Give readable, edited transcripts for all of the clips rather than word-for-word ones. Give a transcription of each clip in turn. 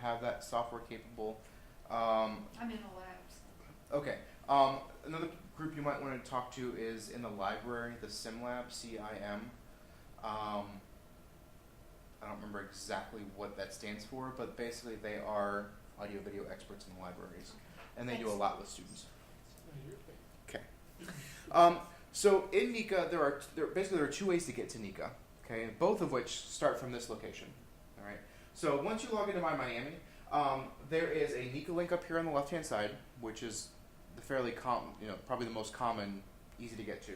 have that software capable. I'm in a lab. So. Okay. Another group you might want to talk to is in the library, the Sim Lab, CIM. I don't remember exactly what that stands for, but basically they are audio video experts in the libraries, and they do a lot with students. Okay. So in Niihka, there are two ways to get to Niihka. Okay, both of which start from this location. All right. So once you log into My Miami, there is a Niihka link up here on the left-hand side, which is the fairly probably the most common, easy to get to.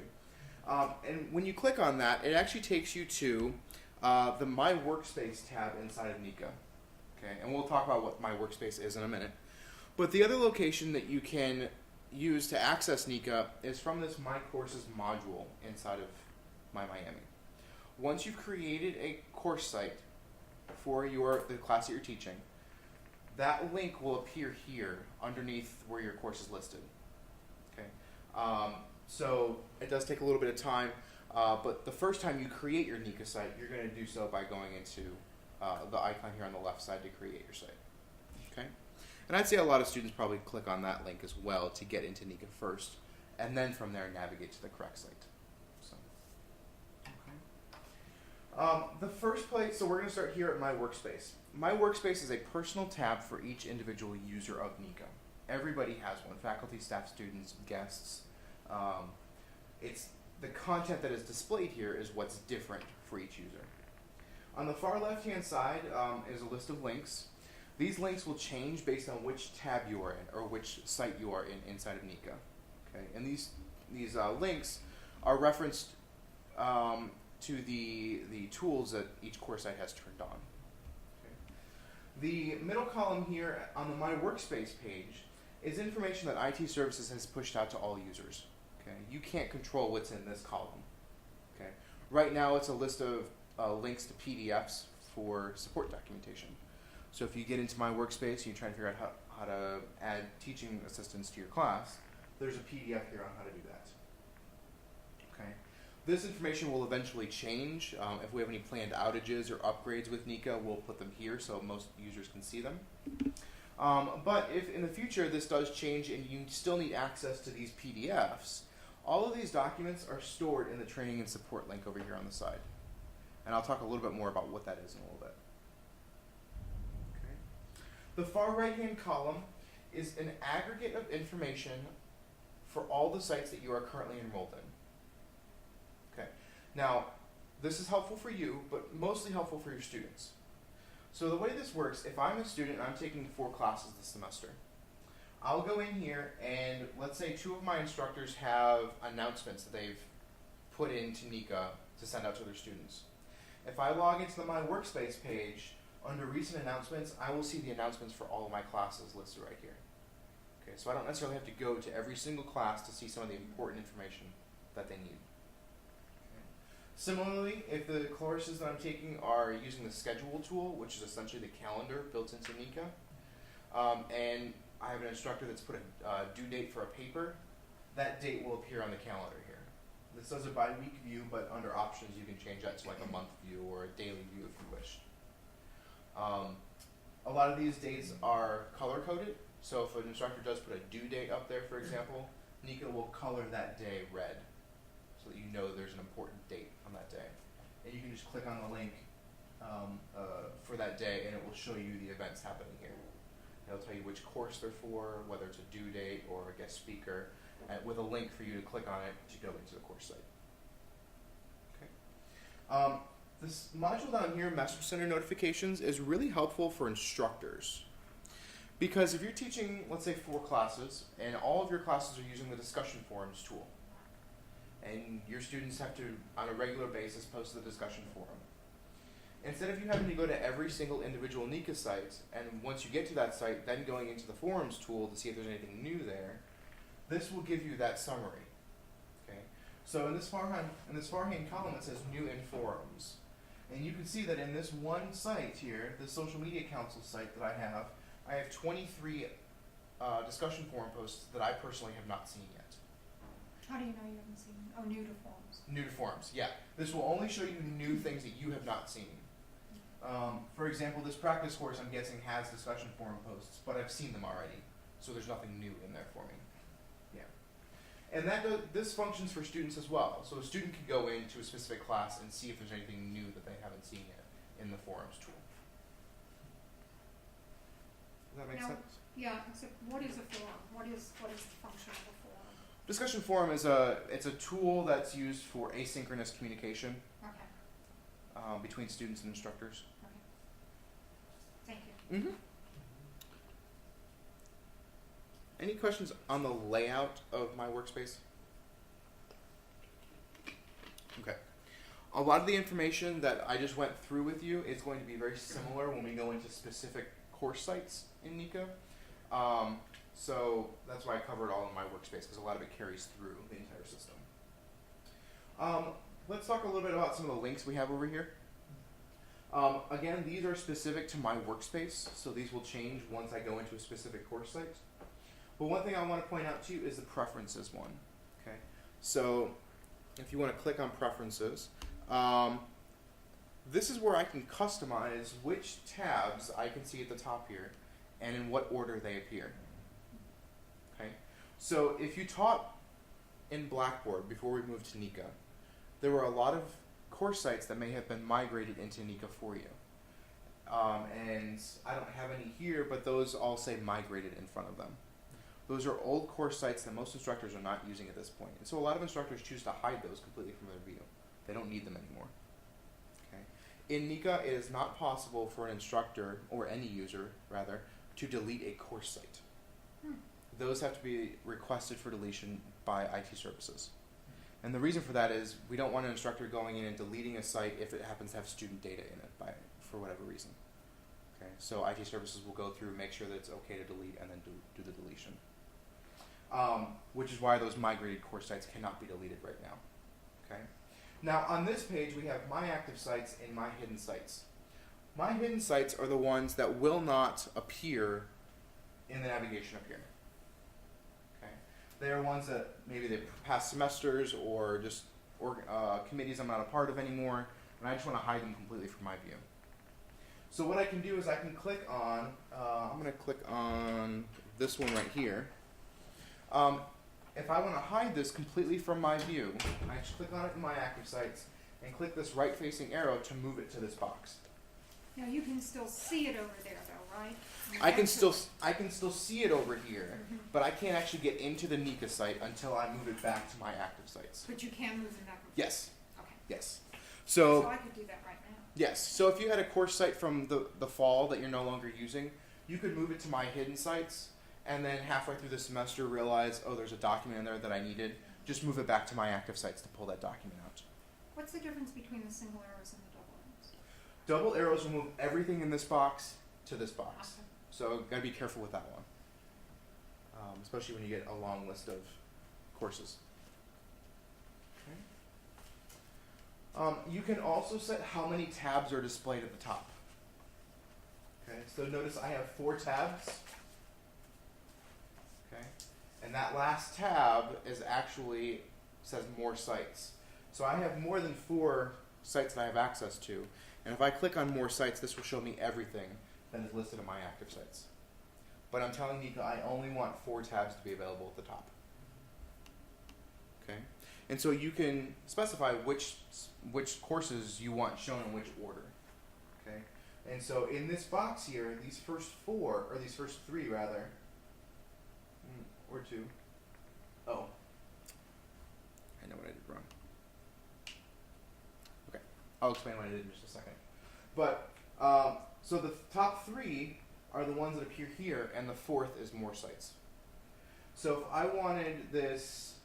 And when you click on that, it actually takes you to the My Workspace tab inside of Niihka. Okay, and we'll talk about what My Workspace is in a minute. But the other location that you can use to access Niihka is from this My Courses module inside of My Miami. Once you've created a course site for the class that you're teaching, that link will appear here underneath where your course is listed. Okay, so it does take a little bit of time, but the first time you create your Niihka site, you're going to do so by going into the icon here on the left side to create your site. Okay, and I'd say a lot of students probably click on that link as well to get into Niihka first, and then from there navigate to the correct site. The first place, so we're going to start here at My Workspace. My Workspace is a personal tab for each individual user of Niihka. Everybody has one, faculty, staff, students, guests. It's the content that is displayed here is what's different for each user. On the far left-hand side is a list of links. These links will change based on which tab you are in or which site you are in inside of Niihka. Okay, and these links are referenced to the tools that each course site has turned on. Okay. The middle column here on the My Workspace page is information that IT Services has pushed out to all users. Okay. You can't control what's in this column. Okay. Right now it's a list of links to PDFs for support documentation. So if you get into My Workspace and you try to figure out how to add teaching assistants to your class, there's a PDF here on how to do that. Okay. This information will eventually change. If we have any planned outages or upgrades with Niihka, we'll put them here so most users can see them. But if in the future this does change and you still need access to these PDFs, all of these documents are stored in the training and support link over here on the side. And I'll talk a little bit more about what that is in a little bit. Okay. The far right-hand column is an aggregate of information for all the sites that you are currently enrolled in. Okay. Now, this is helpful for you, but mostly helpful for your students. So the way this works, if I'm a student and I'm taking 4 classes this semester, I'll go in here and let's say 2 of my instructors have announcements that they've put into Niihka to send out to their students. If I log into the My Workspace page, under recent announcements, I will see the announcements for all of my classes listed right here. Okay, so I don't necessarily have to go to every single class to see some of the important information that they need. Similarly, if the courses that I'm taking are using the schedule tool, which is essentially the calendar built into Niihka, and I have an instructor that's put a due date for a paper, that date will appear on the calendar here. This does it by week view, but under options you can change that to like a month view or a daily view if you wish. A lot of these dates are color-coded, so if an instructor does put a due date up there, for example, Niihka will color that day red, so that you know there's an important date on that day. And you can just click on the link for that day and it will show you the events happening here. It'll tell you which course they're for, whether it's a due date or a guest speaker, with a link for you to click on it to go into the course site. Okay. This module down here, Master Center Notifications, is really helpful for instructors. Because if you're teaching, let's say 4 classes, and all of your classes are using the discussion forums tool, and your students have to, on a regular basis, post to the discussion forum. Instead of you having to go to every single individual Niihka site, and once you get to that site, then going into the forums tool to see if there's anything new there, this will give you that summary. Okay. So in this far-hand column, it says New in Forums. And you can see that in this one site here, the Social Media Council site that I have 23 discussion forum posts that I personally have not seen yet. How do you know you haven't seen? Oh, new to forums. New to forums, yeah. This will only show you new things that you have not seen. For example, this practice course, I'm guessing, has discussion forum posts, but I've seen them already, so there's nothing new in there for me. Yeah. And this functions for students as well. So a student can go into a specific class and see if there's anything new that they haven't seen yet in the forums tool. Does that make sense? Yeah, except what is a forum? What is the function of a forum? Discussion forum is it's a tool that's used for asynchronous communication Okay. between students and instructors. Okay. Thank you. Mm-hmm. Any questions on the layout of my workspace? Okay. A lot of the information that I just went through with you is going to be very similar when we go into specific course sites in Niihka. So that's why I covered it all in my workspace, because a lot of it carries through the entire system. Let's talk a little bit about some of the links we have over here. Again, these are specific to my workspace, so these will change once I go into a specific course site. But one thing I want to point out to you is the preferences one. Okay, so if you want to click on preferences, this is where I can customize which tabs I can see at the top here and in what order they appear. Okay, so if you taught in Blackboard before we moved to Niihka, there were a lot of course sites that may have been migrated into Niihka for you. And I don't have any here, but those all say migrated in front of them. Those are old course sites that most instructors are not using at this point. And so a lot of instructors choose to hide those completely from their view. They don't need them anymore. Okay. In Niihka, it is not possible for an instructor, or any user rather, to delete a course site. Those have to be requested for deletion by IT services. And the reason for that is we don't want an instructor going in and deleting a site if it happens to have student data in it for whatever reason. Okay, so IT services will go through, make sure that it's okay to delete, and then do the deletion. Which is why those migrated course sites cannot be deleted right now. Okay. Now on this page we have my active sites and my hidden sites. My hidden sites are the ones that will not appear in the navigation up here. Okay. They are ones that maybe they've past semesters or just committees I'm not a part of anymore, and I just want to hide them completely from my view. So what I can do is I can click on, I'm going to click on this one right here. If I want to hide this completely from my view, I just click on it in my active sites and click this right-facing arrow to move it to this box. Now you can still see it over there, though, right? I can still see it over here, but I can't actually get into the Niihka site until I move it back to my active sites. But you can move it back. Yes. Okay. Yes. So I could do that right now. Yes. So if you had a course site from the fall that you're no longer using, you could move it to my hidden sites, and then halfway through the semester realize, oh, there's a document in there that I needed. Just move it back to my active sites to pull that document out. What's the difference between the single arrows and the double arrows? Double arrows will move everything in this box to this box. Okay. So gotta be careful with that one. Especially when you get a long list of courses. Okay. You can also set how many tabs are displayed at the top. Okay, so notice I have 4 tabs. Okay, and that last tab is actually says more sites. So I have more than 4 sites that I have access to, and if I click on more sites, this will show me everything that is listed in my active sites. But I'm telling Niihka I only want 4 tabs to be available at the top. Okay, and so you can specify which courses you want shown in which order. Okay, and so in this box here, these first 3 rather, or 2. Oh, I know what I did wrong. Okay, I'll explain what I did in just a second. But so the top 3 are the ones that appear here, and the 4th is more sites. So if I wanted this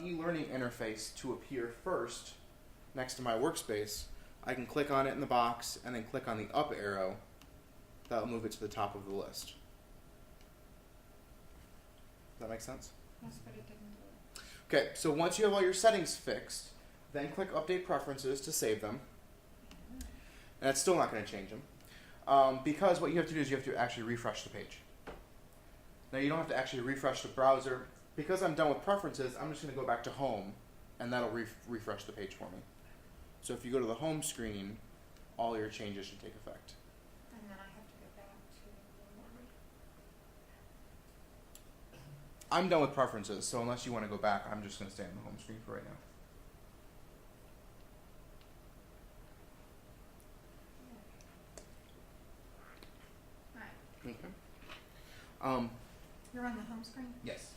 e-learning interface to appear first next to my workspace, I can click on it in the box and then click on the up arrow. That'll move it to the top of the list. Does that make sense? Yes, but it didn't do it. Okay, so once you have all your settings fixed, then click Update Preferences to save them. And it's still not going to change them. Because what you have to do is you have to actually refresh the page. Now you don't have to actually refresh the browser. Because I'm done with preferences, I'm just going to go back to home, and that'll refresh the page for me. So if you go to the home screen, all your changes should take effect. And then I have to go back to memory. I'm done with preferences, so unless you want to go back, I'm just going to stay on the home screen for right now. Alright, Okay. you're on the home screen? Yes.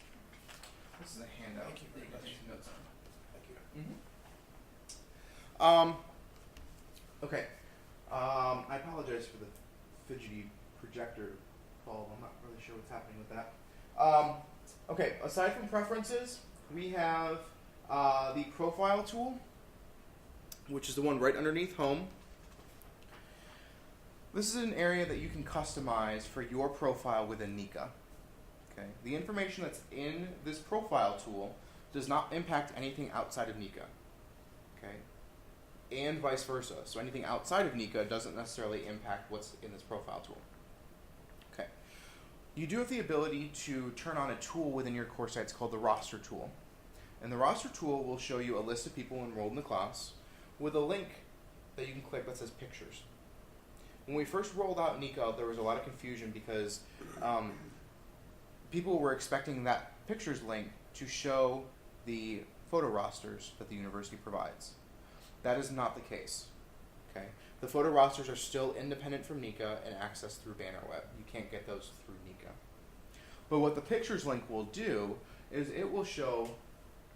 This is a handout. Thank you very that much. you can notes on. Thank you. Okay. I apologize for the fidgety projector bulb. I'm not really sure what's happening with that. Okay, aside from preferences, we have the profile tool, which is the one right underneath home. This is an area that you can customize for your profile within Niihka. Okay. The information that's in this profile tool does not impact anything outside of Niihka. Okay. And vice versa. So anything outside of Niihka doesn't necessarily impact what's in this profile tool. Okay. You do have the ability to turn on a tool within your course sites called the roster tool. And the roster tool will show you a list of people enrolled in the class with a link that you can click that says pictures. When we first rolled out Niihka, there was a lot of confusion because people were expecting that pictures link to show the photo rosters that the university provides. That is not the case. Okay, the photo rosters are still independent from Niihka and accessed through Bannerweb. You can't get those through Niihka. But what the pictures link will do is it will show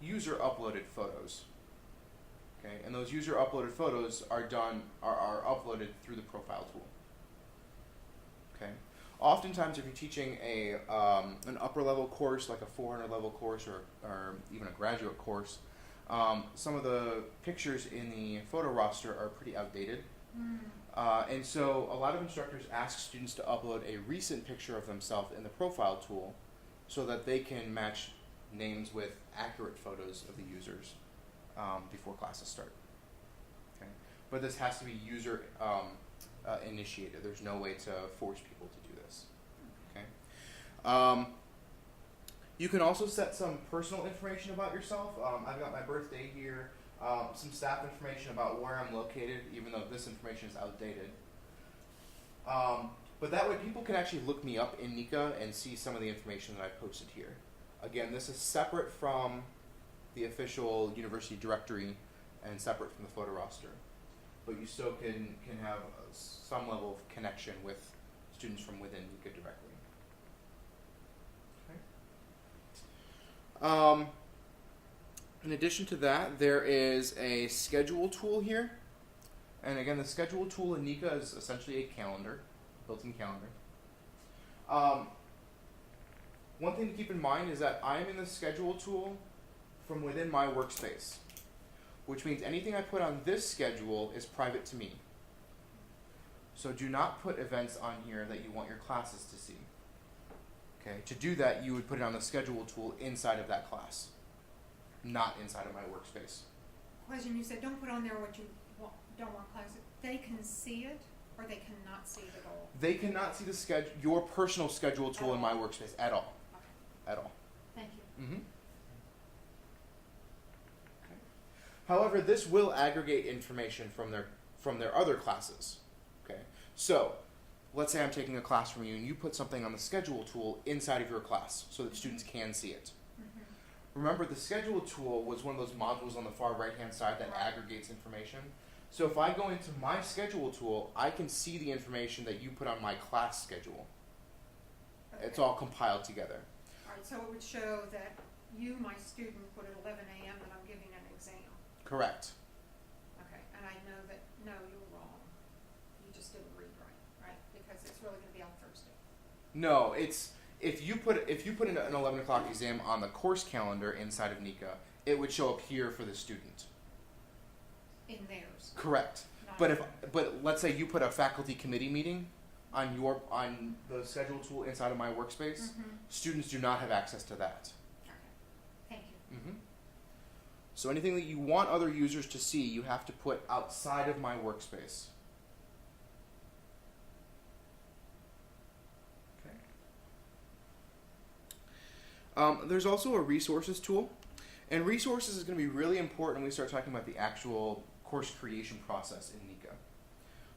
user uploaded photos. Okay, and those user uploaded photos are uploaded through the profile tool. Okay, oftentimes if you're teaching an upper level course like a 400 level course or even a graduate course, some of the pictures in the photo roster are pretty outdated. And so a lot of instructors ask students to upload a recent picture of themselves in the profile tool so that they can match names with accurate photos of the users before classes start. Okay. But this has to be user initiated. There's no way to force people to do this. Okay. You can also set some personal information about yourself. I've got my birthday here, some staff information about where I'm located, even though this information is outdated. But that way people can actually look me up in Niihka and see some of the information that I've posted here. Again, this is separate from the official university directory and separate from the photo roster. But you still can have some level of connection with students from within Niihka directly. Okay. In addition to that, there is a schedule tool here. And again, the schedule tool in Niihka is essentially a calendar, built-in calendar. One thing to keep in mind is that I'm in the schedule tool from within my workspace, which means anything I put on this schedule is private to me. So do not put events on here that you want your classes to see. Okay, to do that, you would put it on the schedule tool inside of that class, not inside of my workspace. Question, you said don't put on there what you don't want classes. They can see it or they cannot see it at all? They cannot see the your personal schedule tool in my workspace at all. Okay. At all. Thank you. Mm-hmm. Okay. However, this will aggregate information from their other classes. Okay. So, let's say I'm taking a class from you and you put something on the schedule tool inside of your class so that students can see it. Mm-hmm. Remember, the schedule tool was one of those modules on the far right-hand side that aggregates information. So if I go into my schedule tool, I can see the information that you put on my class schedule. Okay. It's all compiled together. All right, so it would show that you, my student, put at 11 a.m. that I'm giving an exam. Correct. Okay, and I know that, no, you were wrong. You just didn't read right? Because it's really going to be on Thursday. No, it's if you put an 11 o'clock exam on the course calendar inside of Niihka, it would show up here for the student. In theirs. Correct. But let's say you put a faculty committee meeting on the schedule tool inside of my workspace. Mm-hmm. Students do not have access to that. Okay. Thank you. Mm-hmm. So anything that you want other users to see, you have to put outside of my workspace. Okay. There's also a resources tool. And resources is going to be really important when we start talking about the actual course creation process in Niihka.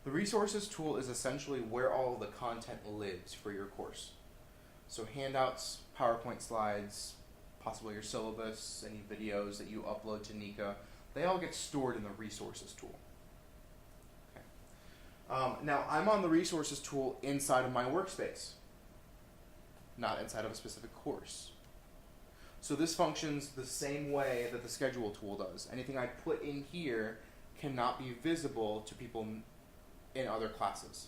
The resources tool is essentially where all of the content lives for your course. So handouts, PowerPoint slides, possibly your syllabus, any videos that you upload to Niihka, they all get stored in the resources tool. Okay. Now, I'm on the resources tool inside of my workspace, not inside of a specific course. So this functions the same way that the schedule tool does. Anything I put in here cannot be visible to people in other classes.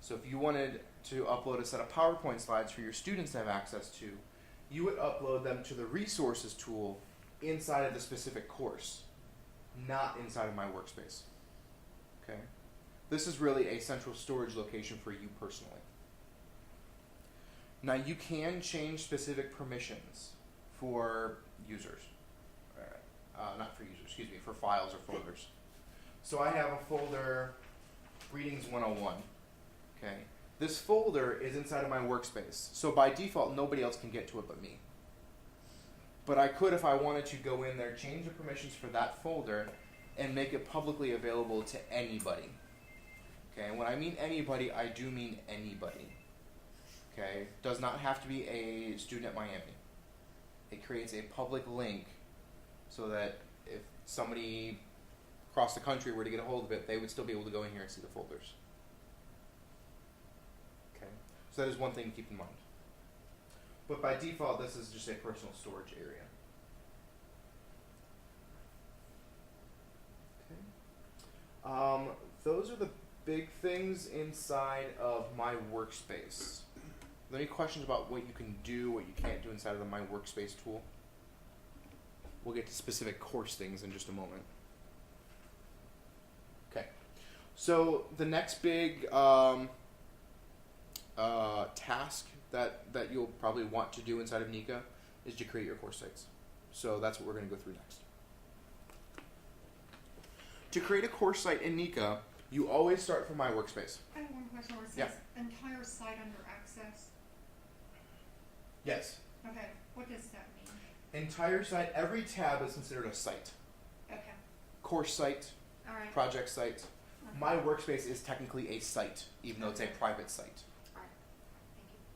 So if you wanted to upload a set of PowerPoint slides for your students to have access to, you would upload them to the resources tool inside of the specific course, not inside of my workspace. Okay? This is really a central storage location for you personally. Now you can change specific permissions for users. Not for users, excuse me, for files or folders. So I have a folder, Readings 101. Okay. This folder is inside of my workspace. So by default, nobody else can get to it but me. But I could, if I wanted to, go in there, change the permissions for that folder, and make it publicly available to anybody. Okay, and when I mean anybody, I do mean anybody. Okay, does not have to be a student at Miami. It creates a public link so that if somebody across the country were to get a hold of it, they would still be able to go in here and see the folders. Okay, so that is one thing to keep in mind. But by default, this is just a personal storage area. Okay. Those are the big things inside of my workspace. Are there any questions about what you can do, what you can't do inside of the My Workspace tool? We'll get to specific course things in just a moment. Okay. So the next big task that you'll probably want to do inside of Niihka is to create your course sites. So that's what we're going to go through next. To create a course site in Niihka, you always start from My Workspace. I have one question where it says entire site under access. Yes. Okay, what does that mean? Entire site, every tab is considered a site. Okay. Course site, All right. project site. Okay. My Workspace is technically a site, even though it's a private site. All right.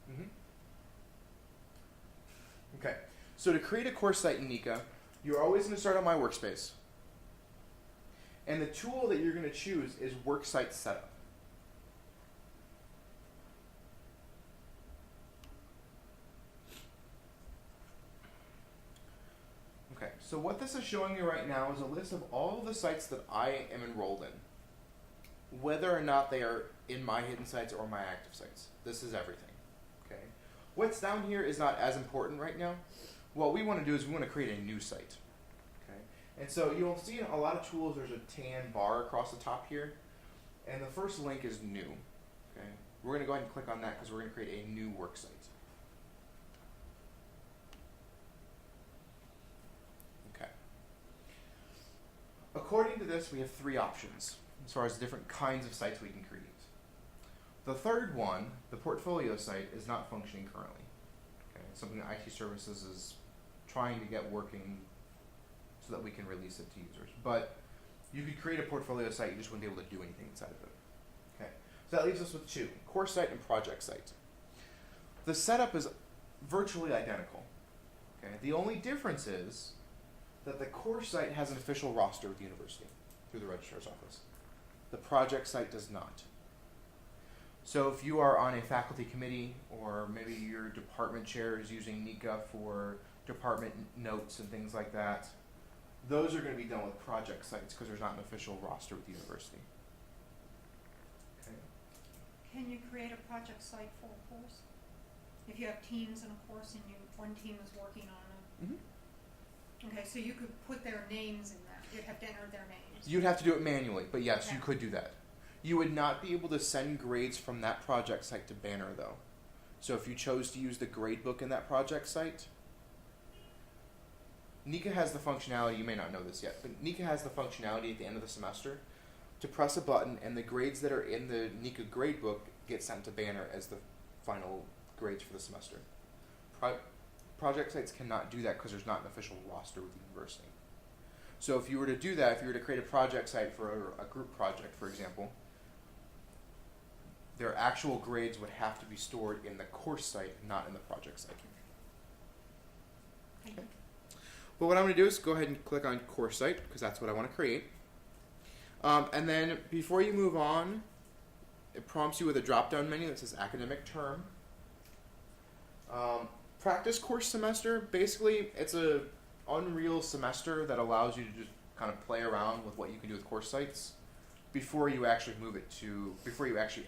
Thank you. Okay, so to create a course site in Niihka, you're always going to start on My Workspace. And the tool that you're going to choose is Worksite Setup. Okay, so what this is showing you right now is a list of all of the sites that I am enrolled in, whether or not they are in my hidden sites or my active sites. This is everything. Okay, what's down here is not as important right now. What we want to do is we want to create a new site. Okay, and so you'll see in a lot of tools there's a tan bar across the top here, and the first link is new. Okay, we're going to go ahead and click on that because we're going to create a new work site. According to this, we have three options as far as different kinds of sites we can create. The third one, the portfolio site, is not functioning currently. Okay, it's something that IT Services is trying to get working so that we can release it to users. But you could create a portfolio site, you just wouldn't be able to do anything inside of it. Okay, so that leaves us with two, course site and project site. The setup is virtually identical. Okay, the only difference is that the course site has an official roster with the university through the registrar's office. The project site does not. So if you are on a faculty committee, or maybe your department chair is using Niihka for department notes and things like that, those are going to be done with project sites because there's not an official roster with the university. Okay. Can you create a project site for a course? If you have teams in a course and one team is working on it. Mm-hmm. Okay, so you could put their names in that. You'd have to enter their names. You'd have to do it manually, but yes, Okay. you could do that. You would not be able to send grades from that project site to Banner, though. So if you chose to use the gradebook in that project site, Niihka has the functionality, you may not know this yet, but Niihka has the functionality at the end of the semester to press a button and the grades that are in the Niihka gradebook get sent to Banner as the final grades for the semester. Project sites cannot do that because there's not an official roster with the university. So if you were to do that, if you were to create a project site for a group project, for example, their actual grades would have to be stored in the course site, not in the project site. Okay. But what I'm going to do is go ahead and click on course site, because that's what I want to create. And then before you move on, it prompts you with a drop-down menu that says academic term. Practice course semester, basically it's a Unreal semester that allows you to just kind of play around with what you can do with course sites before you actually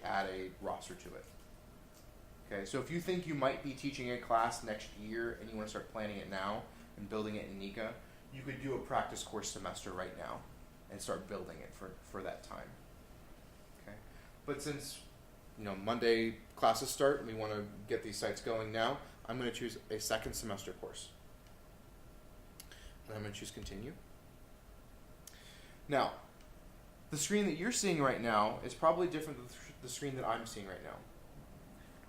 add a roster to it. Okay, so if you think you might be teaching a class next year and you want to start planning it now and building it in Niihka, you could do a practice course semester right now and start building it for that time. Okay, but since Monday classes start and we want to get these sites going now, I'm going to choose a second semester course. And I'm going to choose continue. Now, the screen that you're seeing right now is probably different than the screen that I'm seeing right now.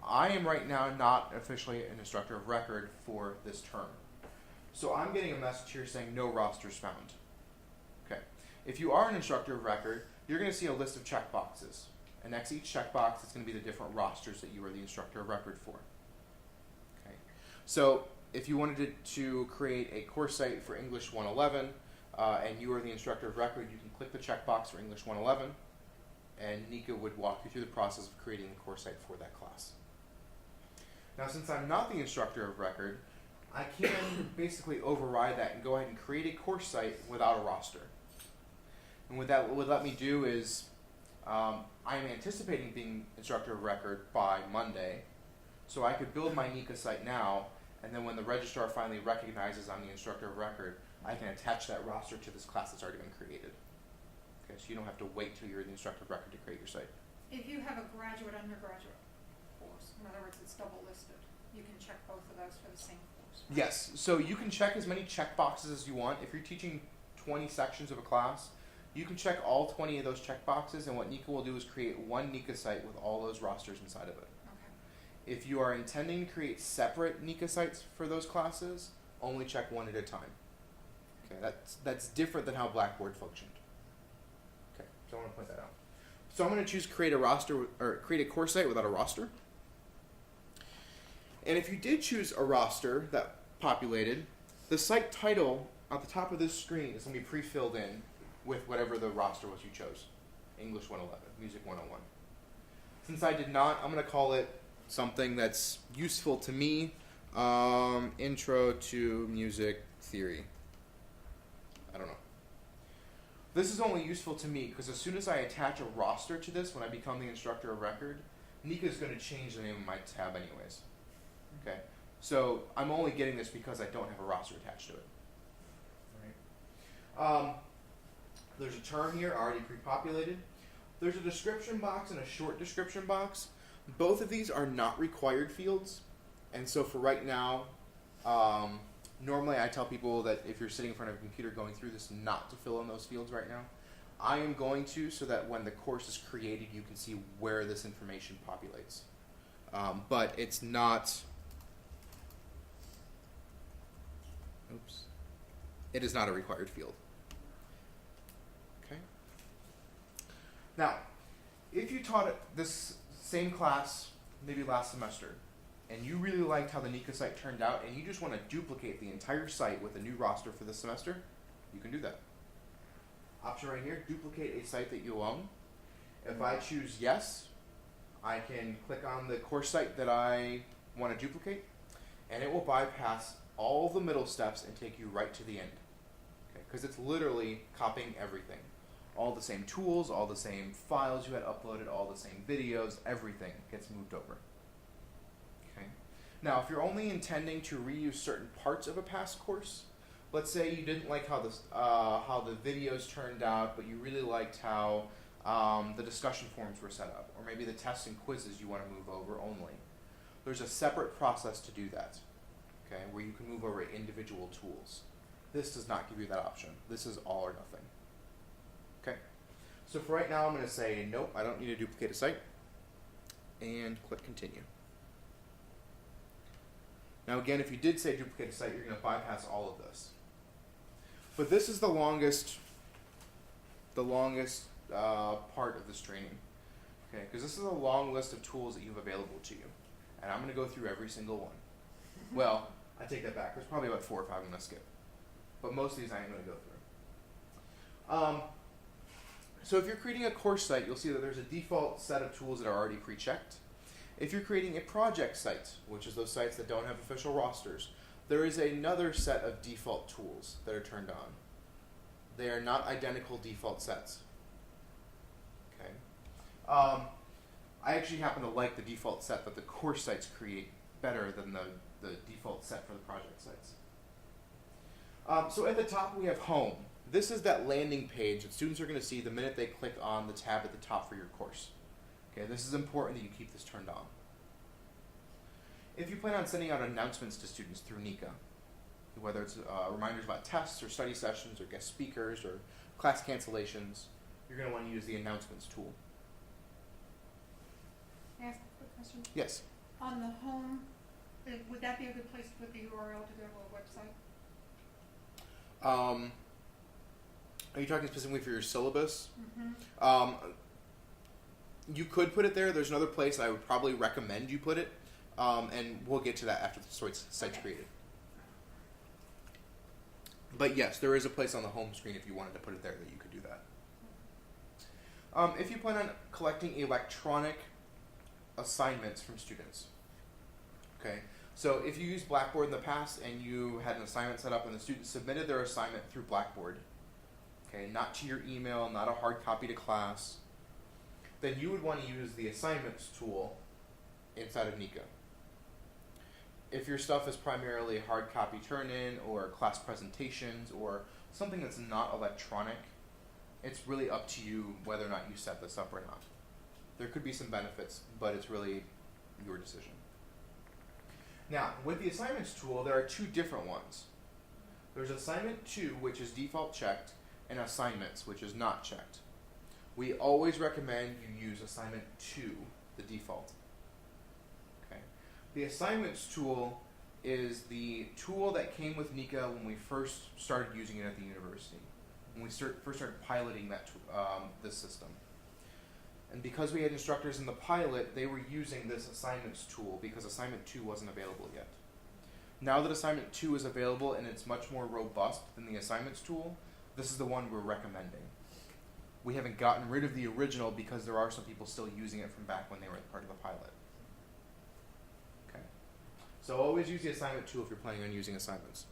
I am right now not officially an instructor of record for this term. So I'm getting a message here saying no rosters found. Okay. If you are an instructor of record, you're going to see a list of checkboxes. And next to each checkbox, it's going to be the different rosters that you are the instructor of record for. Okay. So if you wanted to create a course site for English 111, and you are the instructor of record, you can click the checkbox for English 111, and Niihka would walk you through the process of creating the course site for that class. Now, since I'm not the instructor of record, I can basically override that and go ahead and create a course site without a roster. And what that would let me do is, I am anticipating being instructor of record by Monday, so I could build my Niihka site now, and then when the registrar finally recognizes I'm the instructor of record, I can attach that roster to this class that's already been created. Okay, so you don't have to wait till you're the instructor of record to create your site. If you have a graduate undergraduate course, in other words, it's double listed, you can check both of those for the same course. Right? Yes, so you can check as many checkboxes as you want. If you're teaching 20 sections of a class, you can check all 20 of those checkboxes, and what Niihka will do is create one Niihka site with all those rosters inside of it. Okay. If you are intending to create separate Niihka sites for those classes, only check one at a time. Okay, that's different than how Blackboard functioned. Okay, so I want to point that out. So I'm going to choose create a roster or create a course site without a roster. And if you did choose a roster that populated, the site title at the top of this screen is going to be pre-filled in with whatever the roster was you chose. English 111, Music 101. Since I did not, I'm going to call it something that's useful to me. Intro to Music Theory. I don't know. This is only useful to me because as soon as I attach a roster to this, when I become the instructor of record, Niihka is going to change the name of my tab anyways. Okay, so I'm only getting this because I don't have a roster attached to it. All right. There's a term here already pre-populated. There's a description box and a short description box. Both of these are not required fields, and so for right now, normally I tell people that if you're sitting in front of a computer going through this, not to fill in those fields right now. I am going to, so that when the course is created, you can see where this information populates. But it's not... Oops. It is not a required field. Okay. Now, if you taught this same class maybe last semester, and you really liked how the Niihka site turned out, and you just want to duplicate the entire site with a new roster for this semester, you can do that. Option right here, duplicate a site that you own. If I choose yes, I can click on the course site that I want to duplicate, and it will bypass all the middle steps and take you right to the end. Okay, because it's literally copying everything. All the same tools, all the same files you had uploaded, all the same videos, everything gets moved over. Okay. Now, if you're only intending to reuse certain parts of a past course, let's say you didn't like how the videos turned out, but you really liked how the discussion forums were set up, or maybe the tests and quizzes you want to move over only. There's a separate process to do that, okay, where you can move over individual tools. This does not give you that option. This is all or nothing. Okay, so for right now, I'm going to say, nope, I don't need to duplicate a site, and click continue. Now again, if you did say duplicate a site, you're going to bypass all of this. But this is the longest part of this training, okay? Because this is a long list of tools that you have available to you, and I'm going to go through every single one. Well, I take that back. There's probably about 4 or 5 I'm going to skip, but most of these I am going to go through. So if you're creating a course site, you'll see that there's a default set of tools that are already pre-checked. If you're creating a project site, which is those sites that don't have official rosters, there is another set of default tools that are turned on. They are not identical default sets. Okay. I actually happen to like the default set that the course sites create better than the default set for the project sites. So at the top we have home. This is that landing page that students are going to see the minute they click on the tab at the top for your course. Okay, this is important that you keep this turned on. If you plan on sending out announcements to students through Niihka, whether it's reminders about tests or study sessions or guest speakers or class cancellations, you're going to want to use the announcements tool. Can I ask a quick question? Yes. On the home, would that be a good place to put the URL to go to a website? Are you talking specifically for your syllabus? Mm-hmm. You could put it there. There's another place I would probably recommend you put it, and we'll get to that after the site's created. But yes, there is a place on the home screen if you wanted to put it there that you could do that. If you plan on collecting electronic assignments from students, okay? So if you used Blackboard in the past and you had an assignment set up and the student submitted their assignment through Blackboard, okay, not to your email, not a hard copy to class, then you would want to use the assignments tool inside of Niihka. If your stuff is primarily hard copy turn-in or class presentations or something that's not electronic, it's really up to you whether or not you set this up or not. There could be some benefits, but it's really your decision. Now, with the assignments tool, there are 2 different ones. There's assignment 2, which is default checked, and assignments, which is not checked. We always recommend you use assignment 2, the default. Okay. The assignments tool is the tool that came with Niihka when we first started using it at the university, when we first started piloting this system. And because we had instructors in the pilot, they were using this assignments tool because assignment 2 wasn't available yet. Now that assignment 2 is available and it's much more robust than the assignments tool, this is the one we're recommending. We haven't gotten rid of the original because there are some people still using it from back when they were part of the pilot. Okay. So always use the assignment tool if you're planning on using assignments.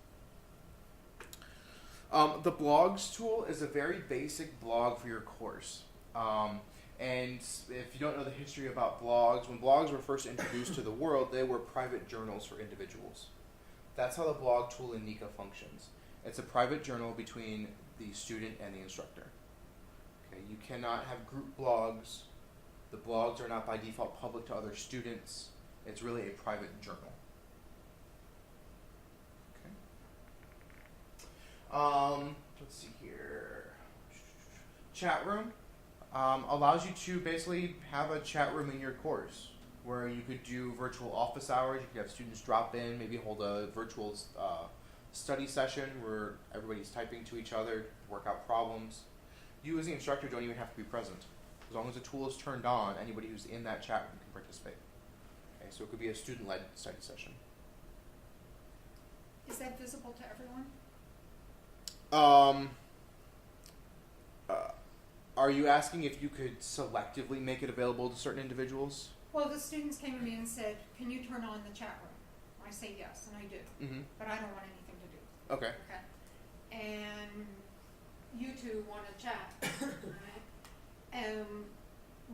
The blogs tool is a very basic blog for your course. And if you don't know the history about blogs, when blogs were first introduced to the world, they were private journals for individuals. That's how the blog tool in Niihka functions. It's a private journal between the student and the instructor. Okay, you cannot have group blogs. The blogs are not by default public to other students. It's really a private journal. Okay. Let's see here. Chat room. Allows you to basically have a chat room in your course where you could do virtual office hours. You could have students drop in, maybe hold a virtual study session where everybody's typing to each other, work out problems. You as the instructor don't even have to be present. As long as the tool is turned on, anybody who's in that chat room can participate. Okay, so it could be a student-led study session. Is that visible to everyone? Are you asking if you could selectively make it available to certain individuals? Well, the students came to me and said, can you turn on the chat room? I say yes, and I do. Mm-hmm. But I don't want anything to do. Okay. Okay. And you two want to chat. Right? And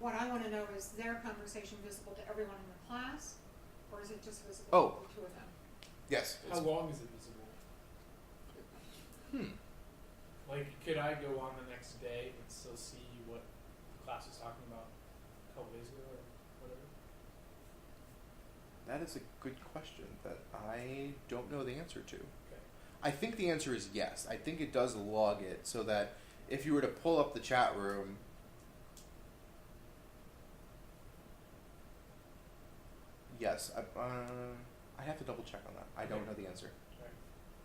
what I want to know is their conversation visible to everyone in the class, or is it just visible to the 2 of them? Yes. How long is it visible? Like, could I go on the next day and still see what the class was talking about a couple days ago or whatever? That is a good question that I don't know the answer to. Okay. I think the answer is yes. I think it does log it so that if you were to pull up the chat room, yes. I have to double check on that. I don't know the answer. Right.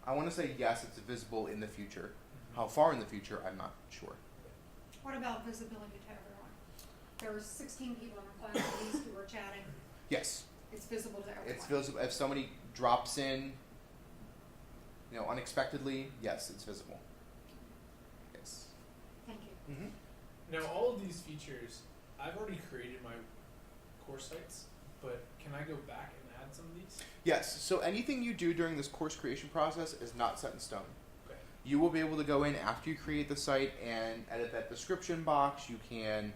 I want to say yes, it's visible in the future. How far in the future, I'm not sure. What about visibility to everyone? There were 16 people in the class, and these two were chatting. Yes. It's visible to everyone. It's visible. If somebody drops in, unexpectedly, yes, it's visible. Yes. Thank you. Mm-hmm. Now, all of these features, I've already created my course sites, but can I go back and add some of these? Yes. So anything you do during this course creation process is not set in stone. Okay. You will be able to go in after you create the site and edit that description box. You can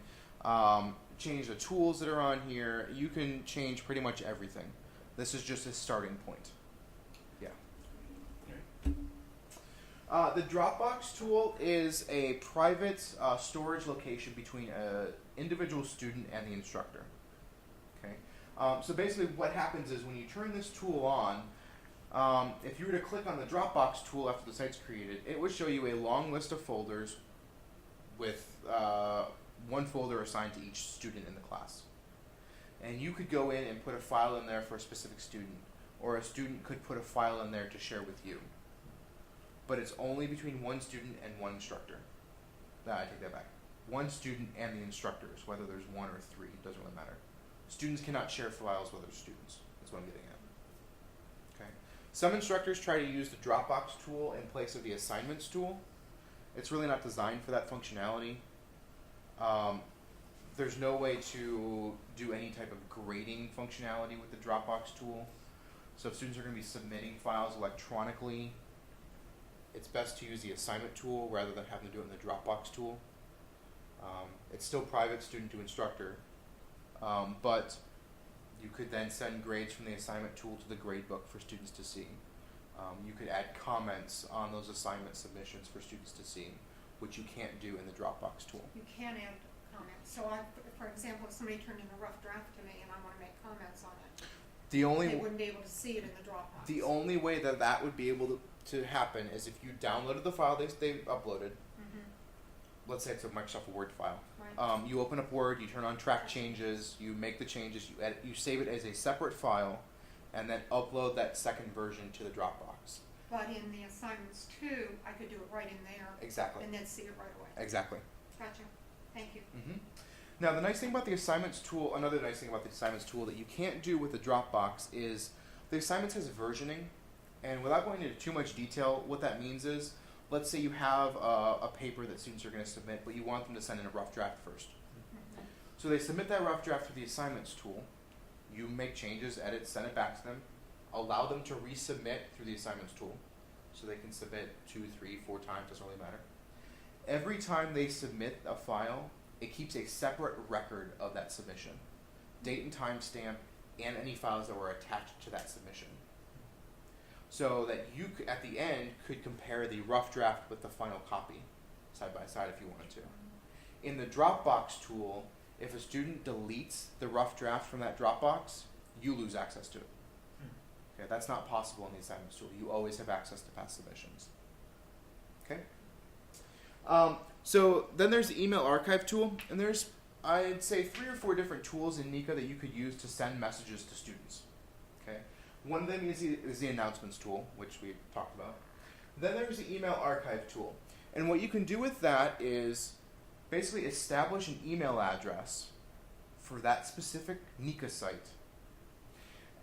change the tools that are on here. You can change pretty much everything. This is just a starting point. Yeah. The Dropbox tool is a private storage location between an individual student and the instructor. Okay. So basically what happens is when you turn this tool on, if you were to click on the Dropbox tool after the site's created, it would show you a long list of folders with one folder assigned to each student in the class. And you could go in and put a file in there for a specific student, or a student could put a file in there to share with you. But it's only between one student and one instructor. I take that back. One student and the instructors, whether there's one or three, it doesn't really matter. Students cannot share files with other students. That's what I'm getting at. Okay. Some instructors try to use the Dropbox tool in place of the assignments tool. It's really not designed for that functionality. There's no way to do any type of grading functionality with the Dropbox tool. So if students are going to be submitting files electronically, it's best to use the assignment tool rather than having to do it in the Dropbox tool. It's still private student to instructor, but you could then send grades from the assignment tool to the grade book for students to see. You could add comments on those assignment submissions for students to see, which you can't do in the Dropbox tool. You can add comments. So, for example, if somebody turned in a rough draft to me and I want to make comments on it, they wouldn't be able to see it in the Dropbox. The only way that would be able to happen is if you downloaded the file they uploaded. Mm-hmm. Let's say it's a Microsoft Word file. Right. You open up Word, you turn on track changes, you make the changes, you edit, you save it as a separate file, and then upload that second version to the Dropbox. But in the assignments too, I could do it right in there. Exactly. And then see it right away. Exactly. Gotcha. Thank you. Mm-hmm. Now, the nice thing about the assignments tool, another nice thing about the assignments tool that you can't do with the Dropbox is the assignments has versioning. And without going into too much detail, what that means is, let's say you have a paper that students are going to submit, but you want them to send in a rough draft first. Mm-hmm. So they submit that rough draft through the assignments tool. You make changes, edit, send it back to them. Allow them to resubmit through the assignments tool. So they can submit 2, 3, 4 times, doesn't really matter. Every time they submit a file, it keeps a separate record of that submission. Date and time stamp, and any files that were attached to that submission. So that you, at the end, could compare the rough draft with the final copy, side by side if you wanted to. In the Dropbox tool, if a student deletes the rough draft from that Dropbox, you lose access to it. Okay, that's not possible in the assignments tool. You always have access to past submissions. Okay? So then there's the email archive tool, and there's, I'd say, 3 or 4 different tools in Niihka that you could use to send messages to students. Okay? One of them is the announcements tool, which we talked about. Then there's the email archive tool. And what you can do with that is basically establish an email address for that specific Niihka site.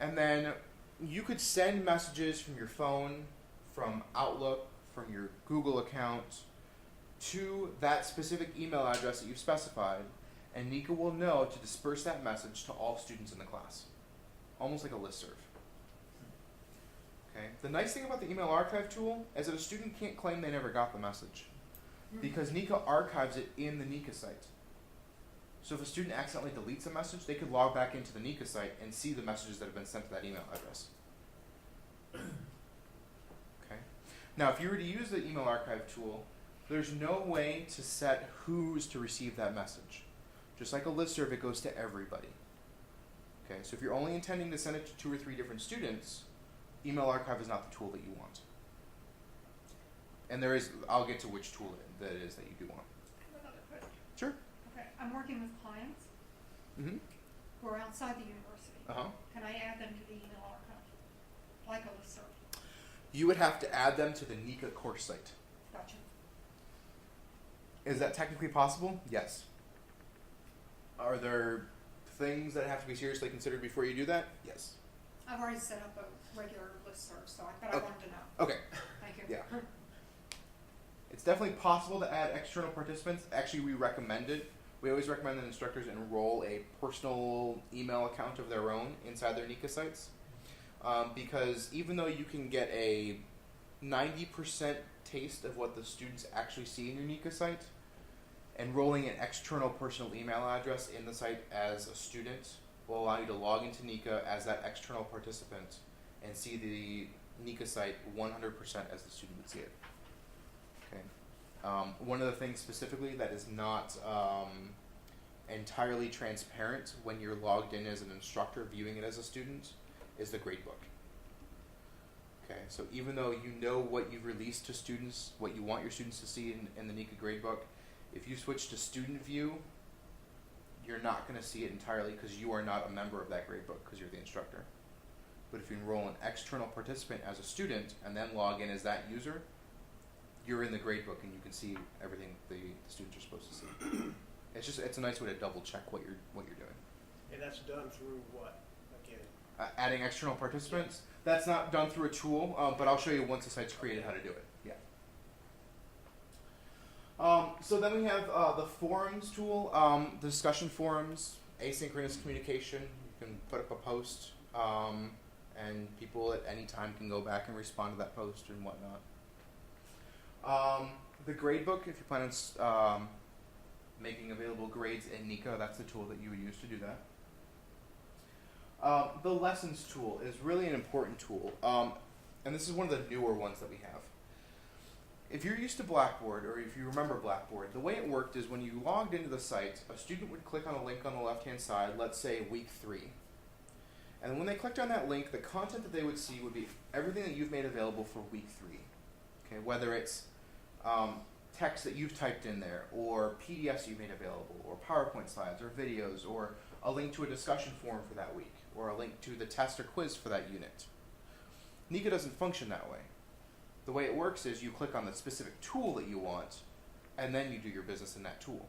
And then you could send messages from your phone, from Outlook, from your Google account, to that specific email address that you've specified, and Niihka will know to disperse that message to all students in the class. Almost like a listserv. Okay. The nice thing about the email archive tool is that a student can't claim they never got the message, because Niihka archives it in the Niihka site. So if a student accidentally deletes a message, they could log back into the Niihka site and see the messages that have been sent to that email address. Okay. Now, if you were to use the email archive tool, there's no way to set who's to receive that message. Just like a listserv, it goes to everybody. Okay, so if you're only intending to send it to 2 or 3 different students, email archive is not the tool that you want. And there is, I'll get to which tool that it is that you do want. I have another question. Sure. Okay, I'm working with clients Mm-hmm. who are outside the university. Uh-huh. Can I add them to the email archive? Like a listserv? You would have to add them to the Niihka course site. Gotcha. Is that technically possible? Yes. Are there things that have to be seriously considered before you do that? Yes. I've already set up a regular listserv, but I Okay. wanted to know. Okay. Thank you. Yeah. It's definitely possible to add external participants. Actually, we recommend it. We always recommend that instructors enroll a personal email account of their own inside their Niihka sites. Because even though you can get a 90% taste of what the students actually see in your Niihka site, enrolling an external personal email address in the site as a student will allow you to log into Niihka as that external participant and see the Niihka site 100% as the student would see it. Okay. One of the things specifically that is not entirely transparent when you're logged in as an instructor viewing it as a student is the gradebook. Okay, so even though you know what you've released to students, what you want your students to see in the Niihka gradebook, if you switch to student view, you're not going to see it entirely because you are not a member of that gradebook because you're the instructor. But if you enroll an external participant as a student and then log in as that user, you're in the gradebook and you can see everything the students are supposed to see. It's a nice way to double check what you're doing. And that's done through what again? Adding external participants. That's not done through a tool, but I'll show you once the site's created how to do it. Yeah. So then we have the forums tool, the discussion forums, asynchronous communication. You can put up a post, and people at any time can go back and respond to that post and whatnot. The gradebook, if you plan on making available grades in Niihka, that's the tool that you would use to do that. The lessons tool is really an important tool, and this is one of the newer ones that we have. If you're used to Blackboard, or if you remember Blackboard, the way it worked is when you logged into the site, a student would click on a link on the left-hand side, let's say week 3. And when they clicked on that link, the content that they would see would be everything that you've made available for week 3. Okay, whether it's text that you've typed in there, or PDFs you've made available, or PowerPoint slides, or videos, or a link to a discussion forum for that week, or a link to the test or quiz for that unit. Niihka doesn't function that way. The way it works is you click on the specific tool that you want, and then you do your business in that tool.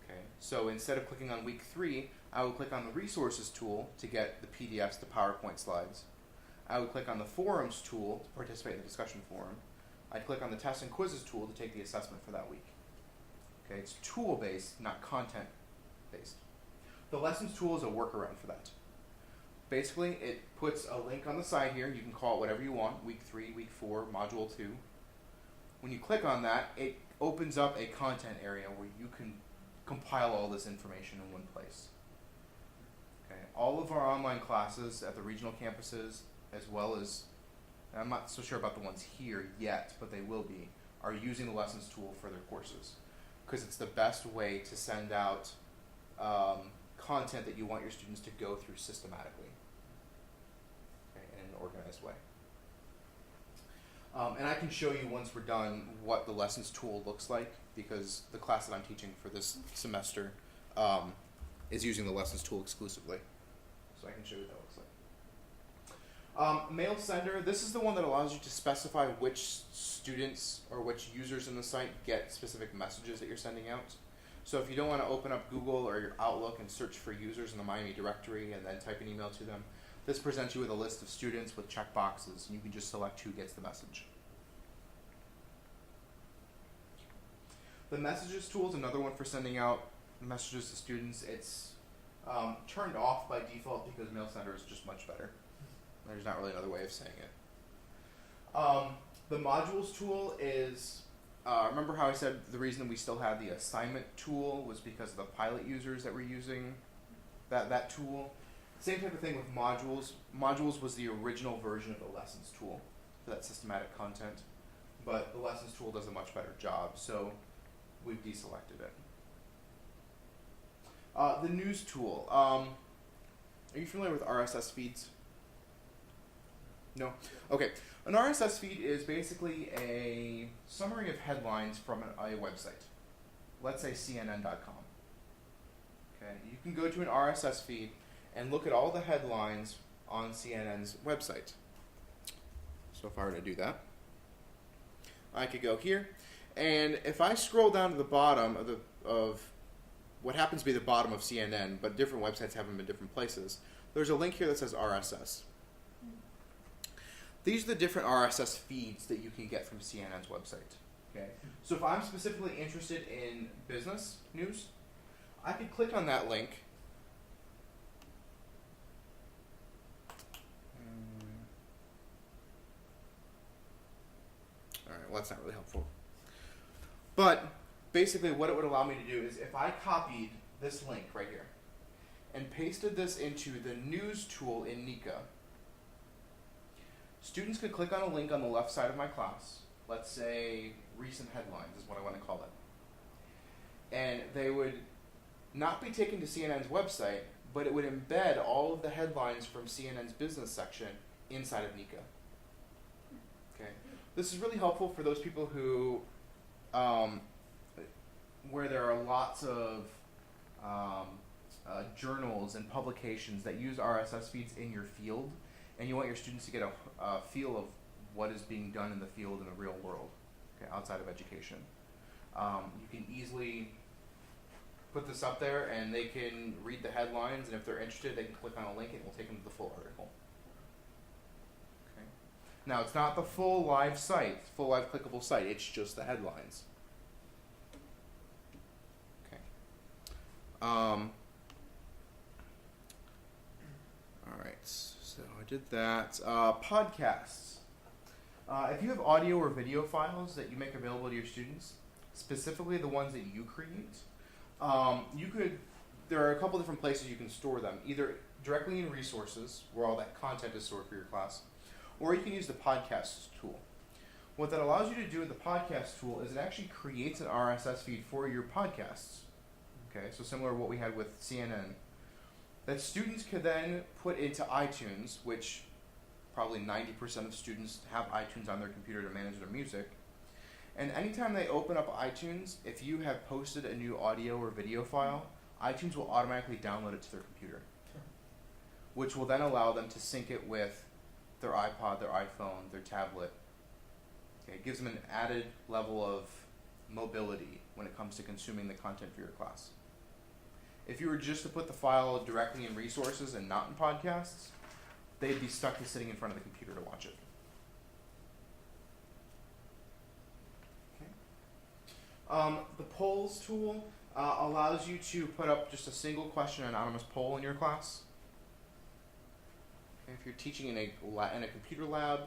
Okay, so instead of clicking on week 3, I would click on the resources tool to get the PDFs, the PowerPoint slides. I would click on the forums tool to participate in the discussion forum. I'd click on the tests and quizzes tool to take the assessment for that week. Okay, it's tool-based, not content-based. The lessons tool is a workaround for that. Basically, it puts a link on the side here. You can call it whatever you want, week 3, week 4, module 2. When you click on that, it opens up a content area where you can compile all this information in one place. Okay, all of our online classes at the regional campuses, as well as, I'm not so sure about the ones here yet, but they will be, are using the lessons tool for their courses. Because it's the best way to send out content that you want your students to go through systematically, okay, in an organized way. And I can show you once we're done what the lessons tool looks like, because the class that I'm teaching for this semester is using the lessons tool exclusively. So I can show you what that looks like. Mail sender, this is the one that allows you to specify which students or which users in the site get specific messages that you're sending out. So if you don't want to open up Google or your Outlook and search for users in the Miami directory and then type an email to them, this presents you with a list of students with checkboxes, and you can just select who gets the message. The messages tool is another one for sending out messages to students. It's turned off by default because mail sender is just much better. There's not really another way of saying it. The modules tool is, remember how I said the reason we still have the assignment tool was because of the pilot users that were using that tool. Same type of thing with modules. Modules was the original version of the lessons tool for that systematic content, but the lessons tool does a much better job, so we've deselected it. The news tool. Are you familiar with RSS feeds? No? Okay. An RSS feed is basically a summary of headlines from a website. Let's say CNN.com. Okay. You can go to an RSS feed and look at all the headlines on CNN's website. So if I were to do that, I could go here, And if I scroll down to the bottom of what happens to be the bottom of CNN, but different websites have them in different places, there's a link here that says RSS. These are the different RSS feeds that you can get from CNN's website. Okay, so if I'm specifically interested in business news, I could click on that link. All right, well, that's not really helpful. But basically what it would allow me to do is if I copied this link right here and pasted this into the news tool in Niihka, students could click on a link on the left side of my class. Let's say recent headlines is what I want to call it. And they would not be taken to CNN's website, but it would embed all of the headlines from CNN's business section inside of Niihka. Okay. This is really helpful for those people who, where there are lots of journals and publications that use RSS feeds in your field, and you want your students to get a feel of what is being done in the field in the real world, okay, outside of education. You can easily put this up there, and they can read the headlines, and if they're interested, they can click on a link, and it will take them to the full article. Okay. Now, it's not the full live site, full live clickable site. It's just the headlines. Okay. All right. So I did that. Podcasts. If you have audio or video files that you make available to your students, specifically the ones that you create, there are a couple different places you can store them, either directly in resources, where all that content is stored for your class, or you can use the podcasts tool. What that allows you to do with the podcast tool is it actually creates an RSS feed for your podcasts. Okay, so similar to what we had with CNN, that students could then put into iTunes, which probably 90% of students have iTunes on their computer to manage their music. And anytime they open up iTunes, if you have posted a new audio or video file, iTunes will automatically download it to their computer, which will then allow them to sync it with their iPod, their iPhone, their tablet. Okay, it gives them an added level of mobility when it comes to consuming the content for your class. If you were just to put the file directly in resources and not in podcasts, they'd be stuck to sitting in front of the computer to watch it. The polls tool allows you to put up just a single question anonymous poll in your class. Okay, if you're teaching in a computer lab,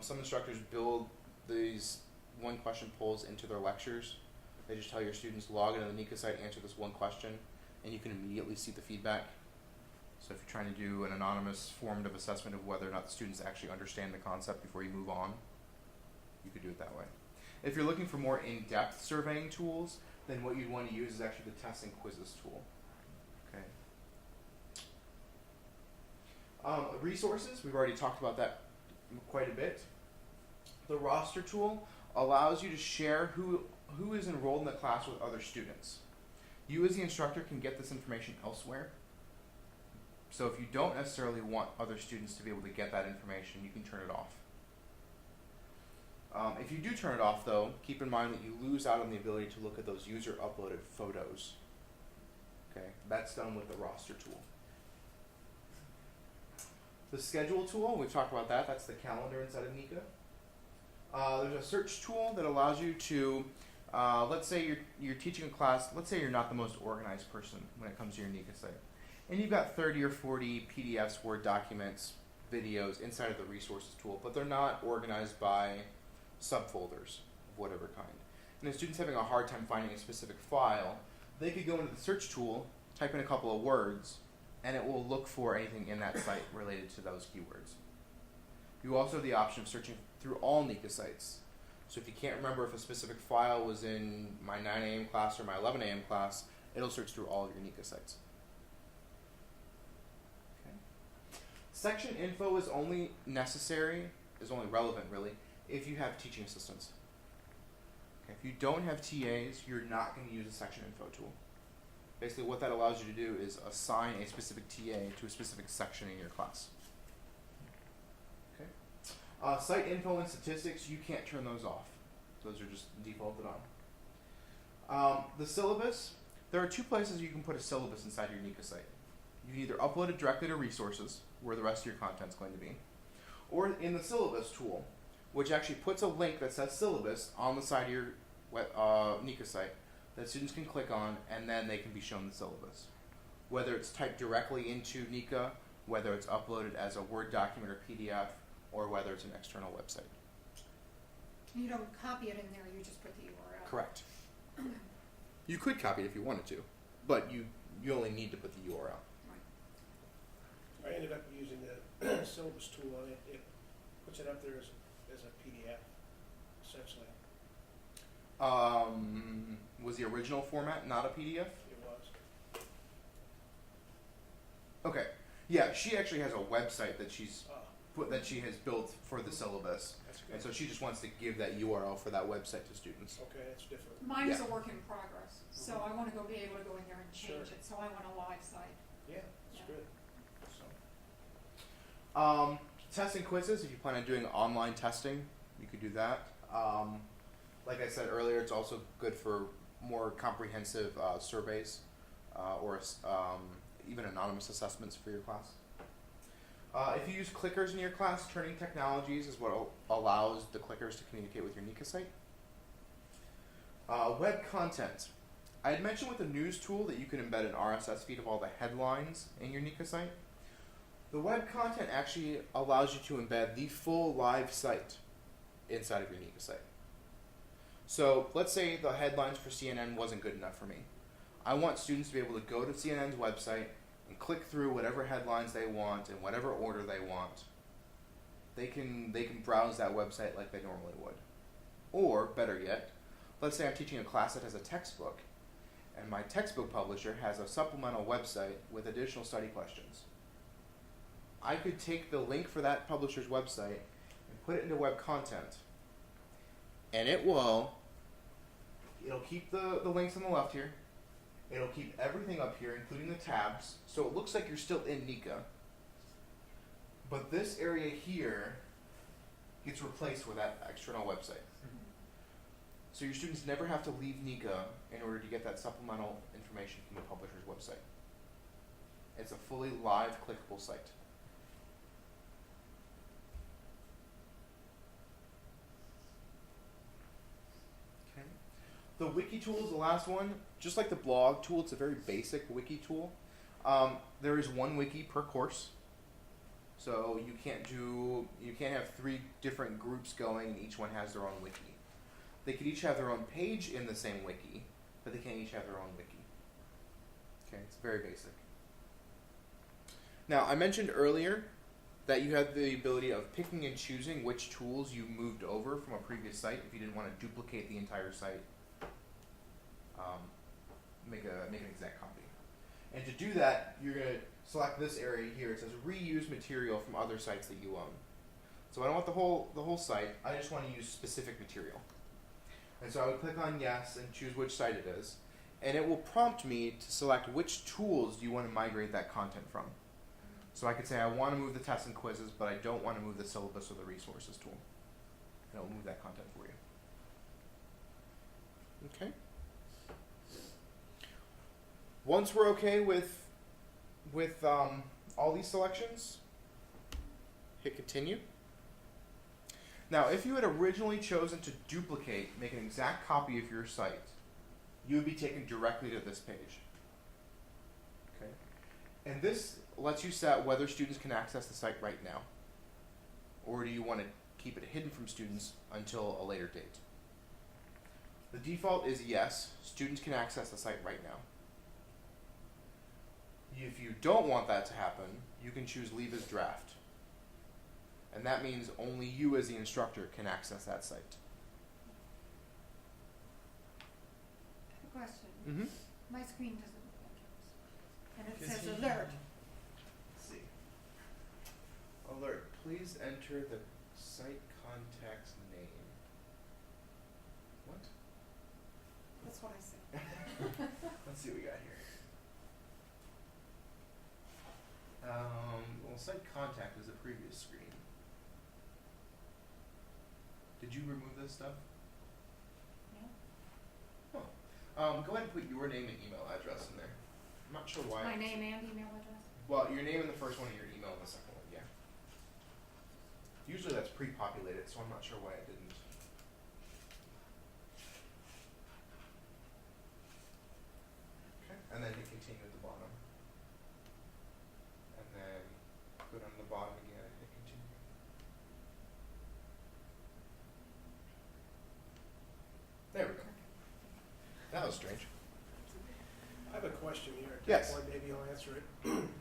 some instructors build these one question polls into their lectures. They just tell your students log into the Niihka site, answer this one question, and you can immediately see the feedback. So if you're trying to do an anonymous formative assessment of whether or not the students actually understand the concept before you move on, you could do it that way. If you're looking for more in-depth surveying tools, then what you'd want to use is actually the tests and quizzes tool. Okay. Resources, we've already talked about that quite a bit. The roster tool allows you to share who is enrolled in the class with other students. You as the instructor can get this information elsewhere. So if you don't necessarily want other students to be able to get that information, you can turn it off. If you do turn it off, though, keep in mind that you lose out on the ability to look at those user-uploaded photos. Okay, that's done with the roster tool. The schedule tool, we've talked about that. That's the calendar inside of Niihka. There's a search tool that allows you to, let's say you're teaching a class, let's say you're not the most organized person when it comes to your Niihka site. And you've got 30 or 40 PDFs, Word documents, videos inside of the resources tool, but they're not organized by subfolders of whatever kind. And if students having a hard time finding a specific file, they could go into the search tool, type in a couple of words, and it will look for anything in that site related to those keywords. You also have the option of searching through all Niihka sites. So if you can't remember if a specific file was in my 9 a.m. class or my 11 a.m. class, it'll search through all of your Niihka sites. Okay. Section info is only relevant really, if you have teaching assistants. Okay. If you don't have TAs, you're not going to use a section info tool. Basically what that allows you to do is assign a specific TA to a specific section in your class. Okay. Site info and statistics, you can't turn those off. Those are just defaulted on. The syllabus, there are two places you can put a syllabus inside your Niihka site. You can either upload it directly to resources, where the rest of your content's going to be, or in the syllabus tool, which actually puts a link that says syllabus on the side of your Niihka site that students can click on, and then they can be shown the syllabus. Whether it's typed directly into Niihka, whether it's uploaded as a Word document or PDF, or whether it's an external website. You don't copy it in there, you just put the URL. Correct. You could copy it if you wanted to, but you only need to put the URL. Right. I ended up using the syllabus tool on it. It puts it up there as a PDF, essentially. Was the original format not a PDF? It was. Okay. Yeah, she actually has a website that she's Oh, that she has built for the syllabus, that's good. and so she just wants to give that URL for that website to students. Okay, that's different. Mine is Yeah. a work in progress, so I want to be able to go in there and change Sure. it, so I want a live site. Yeah, that's Yeah. good. So, tests and quizzes. If you plan on doing online testing, you could do that. Like I said earlier, it's also good for more comprehensive surveys or even anonymous assessments for your class. If you use clickers in your class, Turning Technologies is what allows the clickers to communicate with your Niihka site. Web content. I had mentioned with the news tool that you can embed an RSS feed of all the headlines in your Niihka site. The web content actually allows you to embed the full live site inside of your Niihka site. So let's say the headlines for CNN wasn't good enough for me. I want students to be able to go to CNN's website and click through whatever headlines they want in whatever order they want. They can browse that website like they normally would. Or, better yet, let's say I'm teaching a class that has a textbook, and my textbook publisher has a supplemental website with additional study questions. I could take the link for that publisher's website and put it into web content, and it'll keep the links on the left here. It'll keep everything up here, including the tabs, so it looks like you're still in Niihka. But this area here gets replaced with that external website. So your students never have to leave Niihka in order to get that supplemental information from the publisher's website. It's a fully live, clickable site. Okay. The wiki tool is the last one. Just like the blog tool, it's a very basic wiki tool. There is one wiki per course. So you can't have 3 different groups going and each one has their own wiki. They could each have their own page in the same wiki, but they can't each have their own wiki. Okay, it's very basic. Now, I mentioned earlier that you had the ability of picking and choosing which tools you moved over from a previous site if you didn't want to duplicate the entire site, make an exact copy. And to do that, you're going to select this area here. It says reuse material from other sites that you own. So I don't want the whole site. I just want to use specific material. And so I would click on yes and choose which site it is. And it will prompt me to select which tools do you want to migrate that content from. So I could say I want to move the tests and quizzes, but I don't want to move the syllabus or the resources tool. And it will move that content for you. Okay. Once we're okay with all these selections, hit continue. Now, if you had originally chosen to make an exact copy of your site, you would be taken directly to this page. Okay? And this lets you set whether students can access the site right now, or do you want to keep it hidden from students until a later date. The default is yes, students can access the site right now. If you don't want that to happen, you can choose leave as draft. And that means only you as the instructor can access that site. I have a question. Mm-hmm. My screen doesn't look like yours. And it says Continue. alert. Let's see. Alert. Please enter the site contact's name. What? That's what I said. Let's see what we got here. Well, site contact was the previous screen. Did you remove this stuff? Go ahead and put your name and email address in there. I'm not sure why. My name and email address? Well, your name in the first one and your email in the second one, yeah. Usually that's pre-populated, so I'm not sure why it didn't. Okay, and then hit continue at the bottom. And then go down to the bottom again and hit continue. There we go. That was strange. I have a question here. Yes. Or maybe you'll answer it.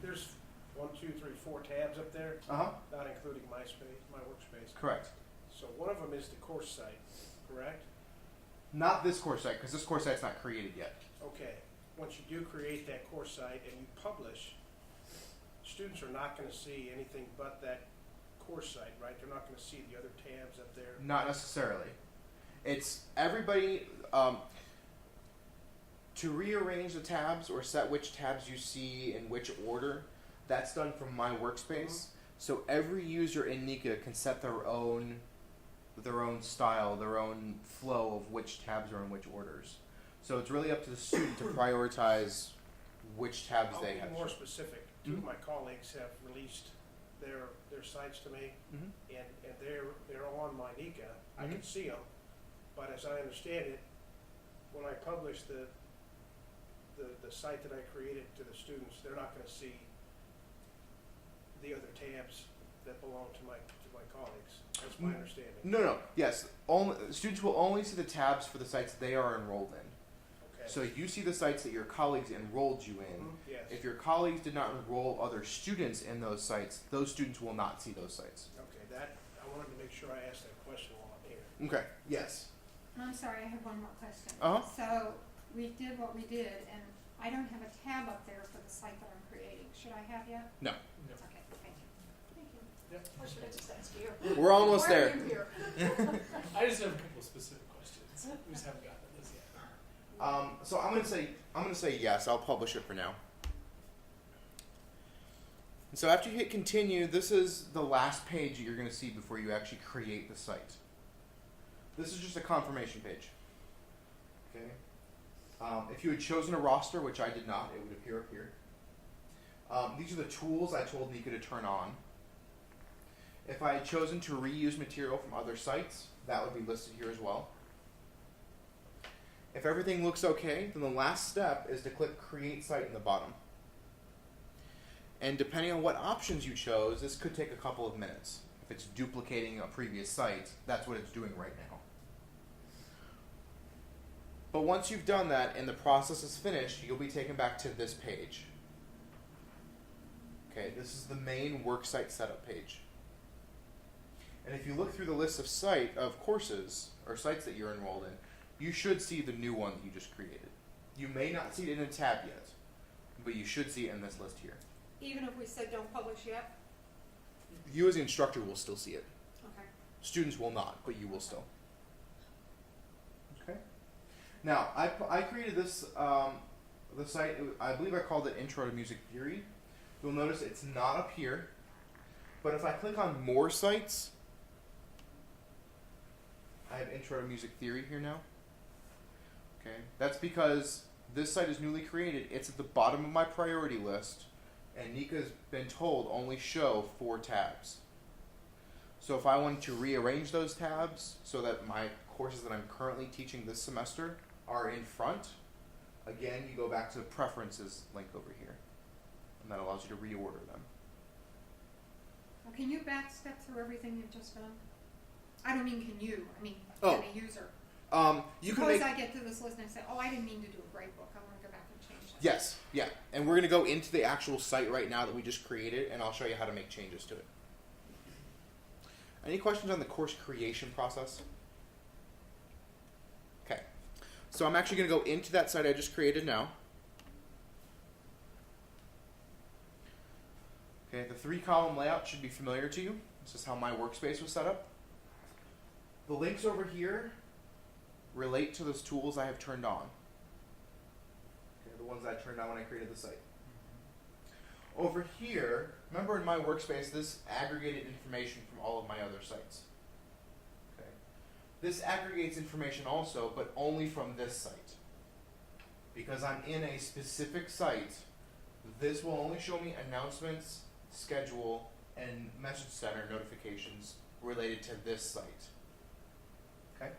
There's 1, 2, 3, 4 tabs up there, Uh-huh. not including my space, my workspace. Correct. So one of them is the course site, correct? Not this course site, because this course site's not created yet. Okay. Once you do create that course site and you publish, students are not going to see anything but that course site, right? They're not going to see the other tabs up there. Not necessarily. It's everybody, to rearrange the tabs or set which tabs you see in which order, that's done from my workspace. So every user in Niihka can set their own style, their own flow of which tabs are in which orders. So it's really up to the student to prioritize which tabs I'll they be have. more specific. Two Mhm. of my colleagues have released their sites to me, Mhm. and they're on my Niihka. I can Mhm. see them, but as I understand it, when I publish the site that I created to the students, they're not going to see the other tabs that belong to my colleagues. That's my understanding. No. Yes. Students will only see the tabs for the sites they are enrolled in. Okay. So you see the sites that your colleagues enrolled you in. Yes. If your colleagues did not enroll other students in those sites, those students will not see those sites. Okay. That I wanted to make sure I asked that question while I'm here. Okay. Yes. I'm sorry, I have one more question. Uh-huh. So, we did what we did, and I don't have a tab up there for the site that I'm creating. Should I have yet? No. No. Okay, thank you. Thank you. Or should I just ask you? We're almost Why are there. you here? I just have a couple specific questions. We just haven't gotten to this yet. So I'm gonna say yes. I'll publish it for now. So after you hit continue, this is the last page that you're gonna see before you actually create the site. This is just a confirmation page. Okay. If you had chosen a roster, which I did not, it would appear up here. These are the tools I told Niihka to turn on. If I had chosen to reuse material from other sites, that would be listed here as well. If everything looks okay, then the last step is to click Create Site in the bottom. And depending on what options you chose, this could take a couple of minutes. If it's duplicating a previous site, that's what it's doing right now. But once you've done that and the process is finished, you'll be taken back to this page. Okay, this is the main worksite setup page. And if you look through the list of courses or sites that you're enrolled in, you should see the new one that you just created. You may not see it in a tab yet, but you should see it in this list here. Even if we said don't publish yet? You as the instructor will still see it. Okay. Students will not, but you will still. Okay. Now, I created this, the site, I believe I called it Intro to Music Theory. You'll notice it's not up here, but if I click on More Sites, I have Intro to Music Theory here now. Okay, that's because this site is newly created. It's at the bottom of my priority list, and Niihka's been told only show 4 tabs. So if I wanted to rearrange those tabs so that my courses that I'm currently teaching this semester are in front, again, you go back to the Preferences link over here, and that allows you to reorder them. Well, can you back step through everything you've just done? I don't mean can you, I mean Oh. can a user. You can Suppose make... I get to this list and I say, oh, I didn't mean to do a grade book. I want to go back and change that. Yes, yeah. And we're going to go into the actual site right now that we just created, and I'll show you how to make changes to it. Any questions on the course creation process? Okay. So I'm actually going to go into that site I just created now. Okay, the 3-column layout should be familiar to you. This is how my workspace was set up. The links over here relate to those tools I have turned on. Okay, the ones I turned on when I created the site. Over here, remember in my workspace, this aggregated information from all of my other sites. Okay. This aggregates information also, but only from this site. because I'm in a specific site, this will only show me announcements, schedule, and message center notifications related to this site. Okay?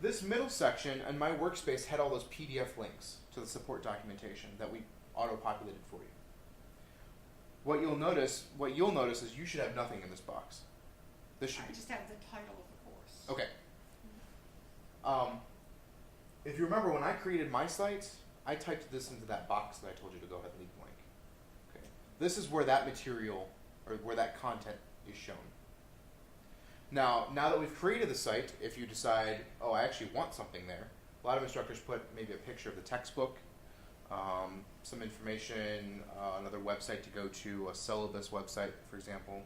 This middle section and my workspace had all those PDF links to the support documentation that we auto-populated for you. What you'll notice is you should have nothing in this box. This should I be just have the title of the course. okay. If you remember, when I created my site, I typed this into that box that I told you to go ahead and leave blank. Okay. This is where that material, or where that content is shown. Now that we've created the site, if you decide, oh, I actually want something there, a lot of instructors put maybe a picture of the textbook, some information, another website to go to, a syllabus website, for example.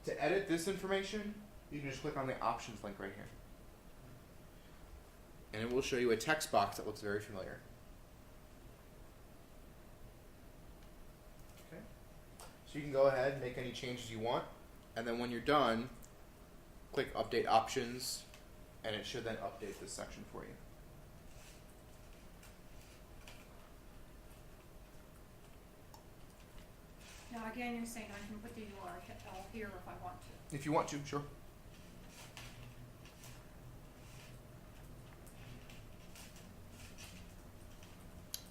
To edit this information, you can just click on the options link right here. And it will show you a text box that looks very familiar. Okay. So you can go ahead and make any changes you want, and then when you're done, click Update Options, and it should then update this section for you. Now again, you're saying I can put the URL here if I want to. If you want to, sure.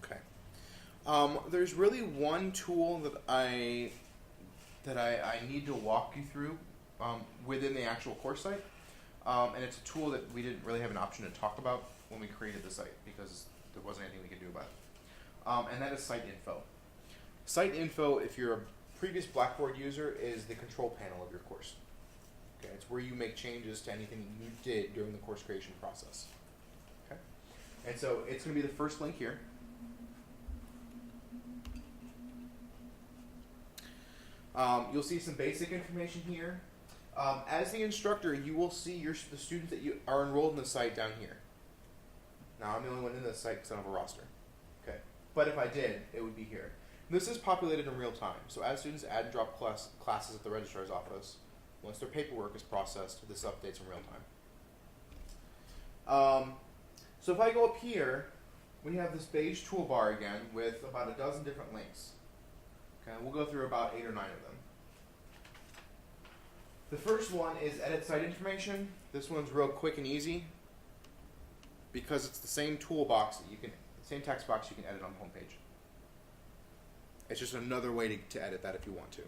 Okay. There's really one tool that I need to walk you through within the actual course site, and it's a tool that we didn't really have an option to talk about when we created the site because there wasn't anything we could do about it, and that is Site Info. Site Info, if you're a previous Blackboard user, is the control panel of your course. Okay, it's where you make changes to anything you did during the course creation process. Okay, and so it's going to be the first link here. You'll see some basic information here. As the instructor, you will see the students that you are enrolled in the site down here. Now, I'm the only one in the site because I don't have a roster. Okay, but if I did, it would be here. This is populated in real time, so as students add and drop classes at the registrar's office, once their paperwork is processed, this updates in real time. So if I go up here, we have this beige toolbar again with about a dozen different links. Okay, we'll go through about 8 or 9 of them. The first one is Edit Site Information. This one's real quick and easy because it's the same toolbox that same text box you can edit on the homepage. It's just another way to edit that if you want to.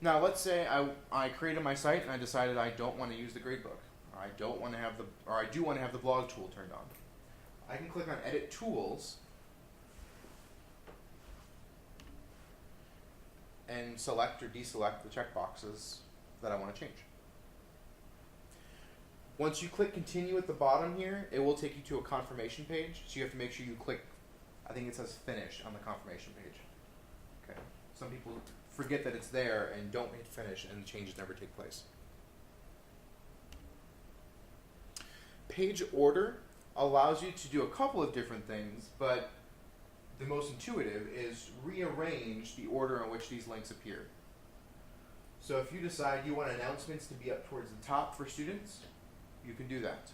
Now, let's say I created my site and I decided I don't want to use the gradebook, or I do want to have the blog tool turned on. I can click on Edit Tools and select or deselect the checkboxes that I want to change. Once you click Continue at the bottom here, it will take you to a confirmation page, so you have to make sure you click, I think it says Finish on the confirmation page. Okay. Some people forget that it's there and don't hit Finish, and the changes never take place. Page order allows you to do a couple of different things, but the most intuitive is rearrange the order in which these links appear. So if you decide you want announcements to be up towards the top for students, you can do that.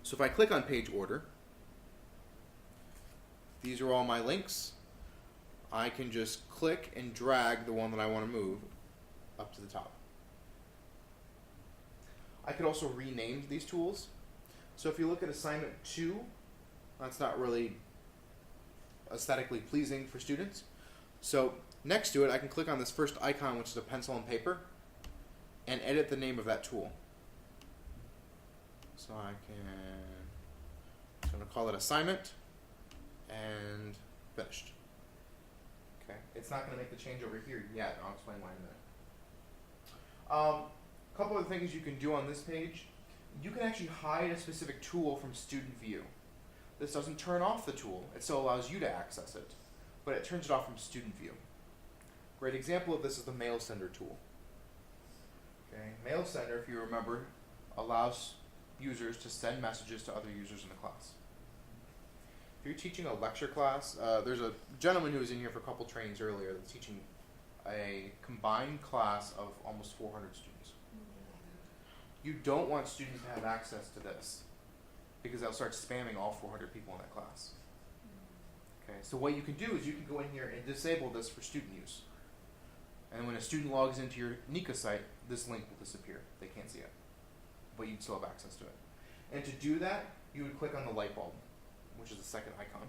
So if I click on page order, these are all my links. I can just click and drag the one that I want to move up to the top. I could also rename these tools. So if you look at assignment 2, that's not really aesthetically pleasing for students. So next to it, I can click on this first icon, which is a pencil and paper, and edit the name of that tool. So I'm going to call it assignment, and finished. Okay, it's not going to make the change over here yet. I'll explain why in a minute. A couple of things you can do on this page. You can actually hide a specific tool from student view. This doesn't turn off the tool. It still allows you to access it, but it turns it off from student view. Great example of this is the Mail Sender tool. Okay, Mail Sender, if you remember, allows users to send messages to other users in the class. If you're teaching a lecture class, there's a gentleman who was in here for a couple trainings earlier that's teaching a combined class of almost 400 students. You don't want students to have access to this. because they'll start spamming all 400 people in that class. Okay, so what you can do is you can go in here and disable this for student use. And when a student logs into your Niihka site, this link will disappear. They can't see it. But you'd still have access to it. And to do that, you would click on the light bulb, which is the second icon.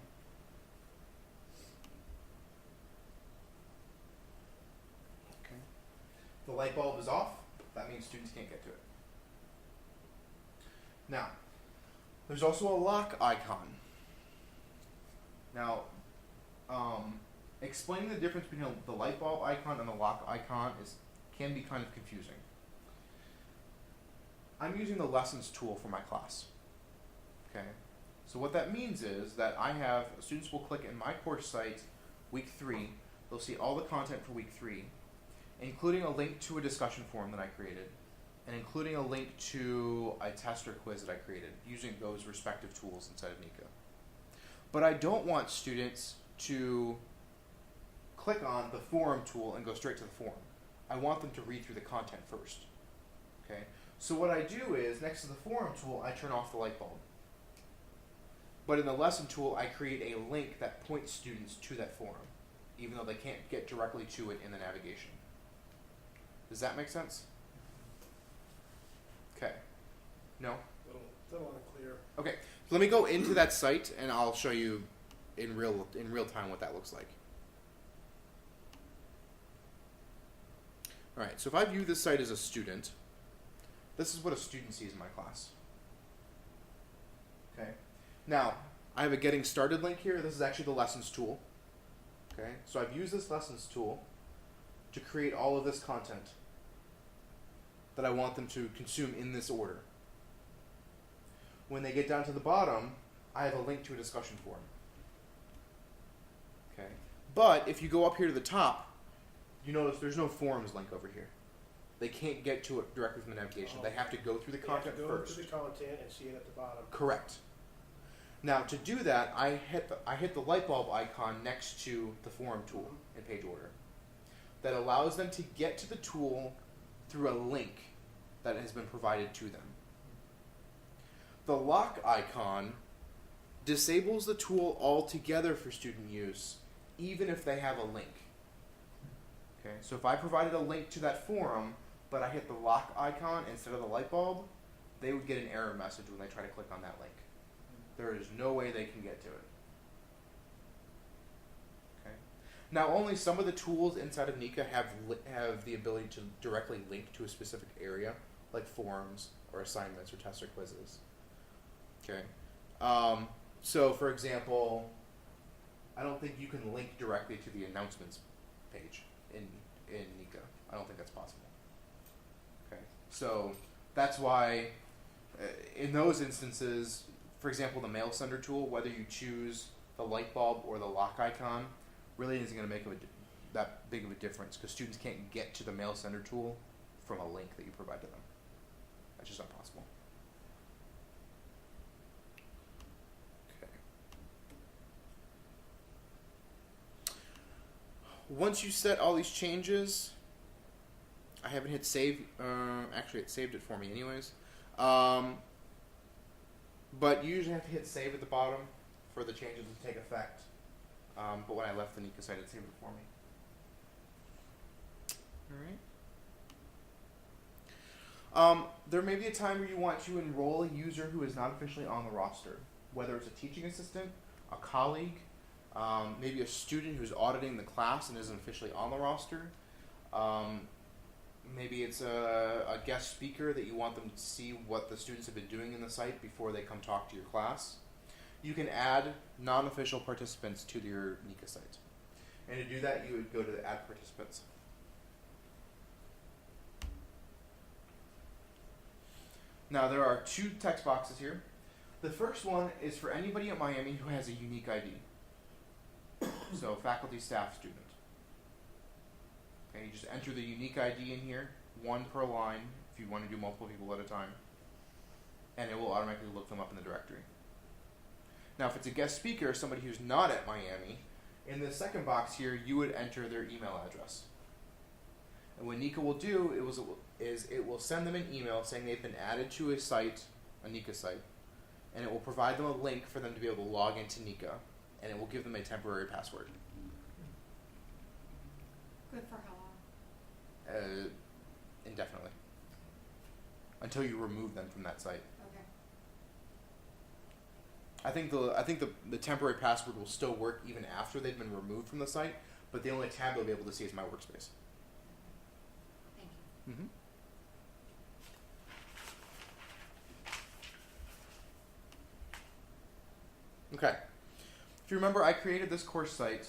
Okay. The light bulb is off. That means students can't get to it. Now, there's also a lock icon. Now, explaining the difference between the light bulb icon and the lock icon can be kind of confusing. I'm using the lessons tool for my class. Okay, so what that means is that students will click in my course site, week 3. They'll see all the content for week 3, including a link to a discussion forum that I created, and including a link to a test or quiz that I created, using those respective tools inside of Niihka. But I don't want students to click on the forum tool and go straight to the forum. I want them to read through the content first. Okay? So what I do is, next to the forum tool, I turn off the light bulb. But in the lesson tool, I create a link that points students to that forum, even though they can't get directly to it in the navigation. Does that make sense? Okay. No? Little unclear. Okay. So let me go into that site and I'll show you in real time what that looks like. Alright, so if I view this site as a student, this is what a student sees in my class. Okay. Now, I have a getting started link here. This is actually the lessons tool. Okay. So I've used this lessons tool to create all of this content that I want them to consume in this order. When they get down to the bottom, I have a link to a discussion forum. Okay. But if you go up here to the top, you notice there's no forums link over here. They can't get to it directly from the navigation. They have to go through the content go first. to the content and see it at the bottom. Correct. Now to do that, I hit the light bulb icon next to the forum tool in page order. That allows them to get to the tool through a link that has been provided to them. The lock icon disables the tool altogether for student use, even if they have a link. Okay, so if I provided a link to that forum, but I hit the lock icon instead of the light bulb, they would get an error message when they try to click on that link. There is no way they can get to it. Okay. Now, only some of the tools inside of Niihka have the ability to directly link to a specific area, like forums or assignments or tests or quizzes. Okay. So, for example, I don't think you can link directly to the announcements page in Niihka. I don't think that's possible. Okay. So that's why, in those instances, for example, the mail sender tool, whether you choose the light bulb or the lock icon, really isn't going to make that big of a difference because students can't get to the mail sender tool from a link that you provide to them. That's just not possible. Okay. Once you set all these changes, I haven't hit save. Actually, it saved it for me anyways. But you usually have to hit save at the bottom for the changes to take effect. But when I left the Niihka site, it saved it for me. Alright. There may be a time where you want to enroll a user who is not officially on the roster, whether it's a teaching assistant, a colleague, maybe a student who's auditing the class and isn't officially on the roster. Maybe it's a guest speaker that you want them to see what the students have been doing in the site before they come talk to your class. You can add non-official participants to your Niihka site. And to do that, you would go to the Add Participants. Now, there are 2 text boxes here. The first one is for anybody at Miami who has a unique ID. So, faculty, staff, student. Okay, you just enter the unique ID in here, 1 per line, if you want to do multiple people at a time. And it will automatically look them up in the directory. Now, if it's a guest speaker, somebody who's not at Miami, in the second box here, you would enter their email address. And what Niihka will do is it will send them an email saying they've been added to a site, a Niihka site, and it will provide them a link for them to be able to log into Niihka, and it will give them a temporary password. Good for how long? Indefinitely. Until you remove them from that site. Okay. I think the temporary password will still work even after they've been removed from the site, but the only tab they'll be able to see is my workspace. Thank you. Mm-hmm. Okay. If you remember, I created this course site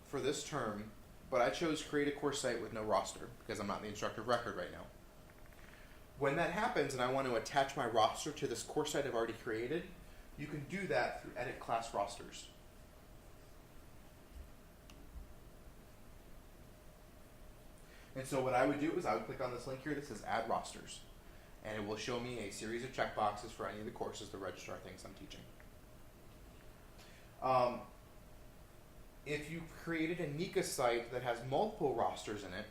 for this term, but I chose create a course site with no roster because I'm not the instructor of record right now. When that happens and I want to attach my roster to this course site I've already created, you can do that through edit class rosters. And so what I would do is I would click on this link here that says add rosters, and it will show me a series of checkboxes for any of the courses to register things I'm teaching. If you created a Niihka site that has multiple rosters in it,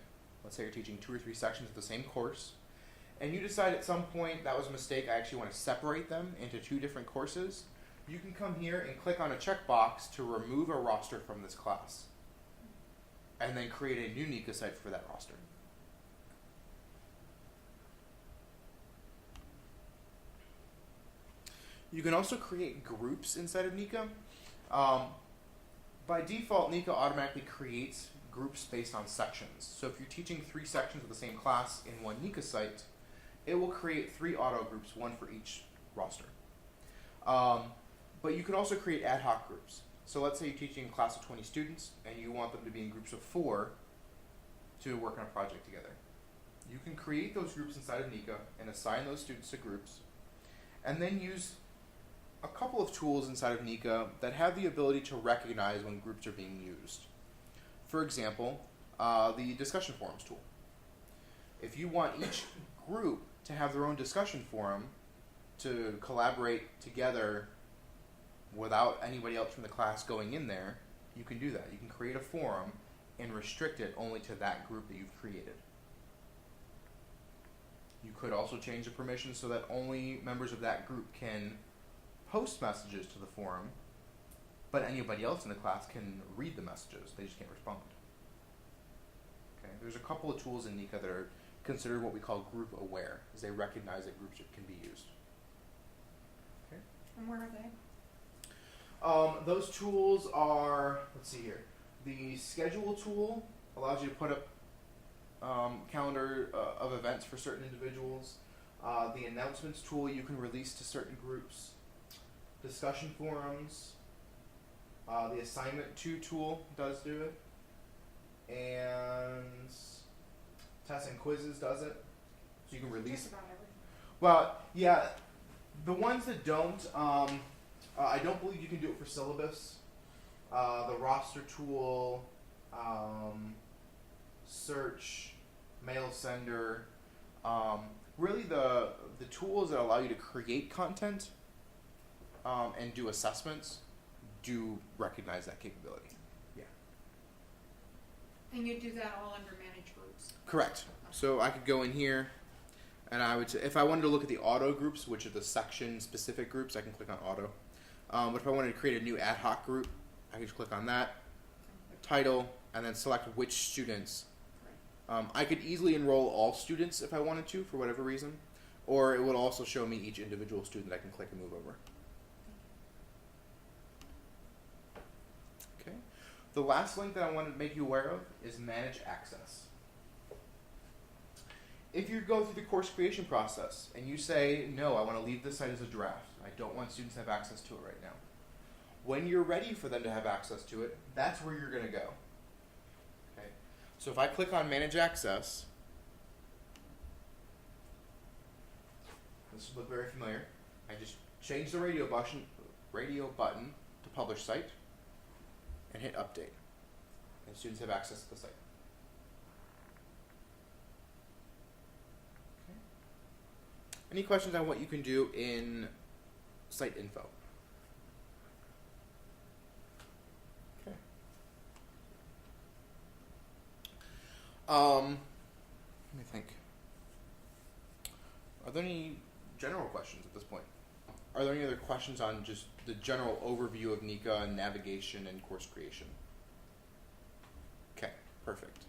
let's say you're teaching 2 or 3 sections of the same course, and you decide at some point that was a mistake, I actually want to separate them into 2 different courses, you can come here and click on a checkbox to remove a roster from this class, and then create a new Niihka site for that roster. You can also create groups inside of Niihka. By default, Niihka automatically creates groups based on sections. So if you're teaching 3 sections of the same class in one Niihka site, it will create 3 auto groups, 1 for each roster. But you can also create ad hoc groups. So let's say you're teaching a class of 20 students and you want them to be in groups of 4 to work on a project together. You can create those groups inside of Niihka and assign those students to groups, and then use a couple of tools inside of Niihka that have the ability to recognize when groups are being used. For example, the discussion forums tool. If you want each group to have their own discussion forum to collaborate together without anybody else from the class going in there, you can do that. You can create a forum and restrict it only to that group that you've created. You could also change the permissions so that only members of that group can post messages to the forum, but anybody else in the class can read the messages. They just can't respond. Okay. There's a couple of tools in Niihka that are considered what we call group aware, as they recognize that groups can be used. Okay. And where are they? Those tools are, let's see here, the schedule tool allows you to put up calendar of events for certain individuals. The announcements tool you can release to certain groups. Discussion forums. The assignment to tool does do it. And tests and quizzes does it. So you can release. Just about everything. Well, yeah, the ones that don't, I don't believe you can do it for syllabus. The roster tool, search, mail sender, really the tools that allow you to create content and do assessments do recognize that capability. Yeah. And you do that all under manage groups? Correct. So I could go in here, and I would, if I wanted to look at the auto groups, which are the section-specific groups, I can click on auto. But if I wanted to create a new ad hoc group, I could just click on that, title, and then select which students. I could easily enroll all students if I wanted to, for whatever reason, or it would also show me each individual student I can click and move over. Okay. The last link that I want to make you aware of is Manage Access. If you go through the course creation process and you say, no, I want to leave this site as a draft, I don't want students to have access to it right now. When you're ready for them to have access to it, that's where you're going to go. Okay. So if I click on Manage Access, this will look very familiar. I just change the radio button to Publish Site and hit Update. And students have access to the site. Okay. Any questions on what you can do in Site Info? Okay. Let me think. Are there any general questions at this point? Are there any other questions on just the general overview of Niihka and navigation and course creation? Okay, perfect.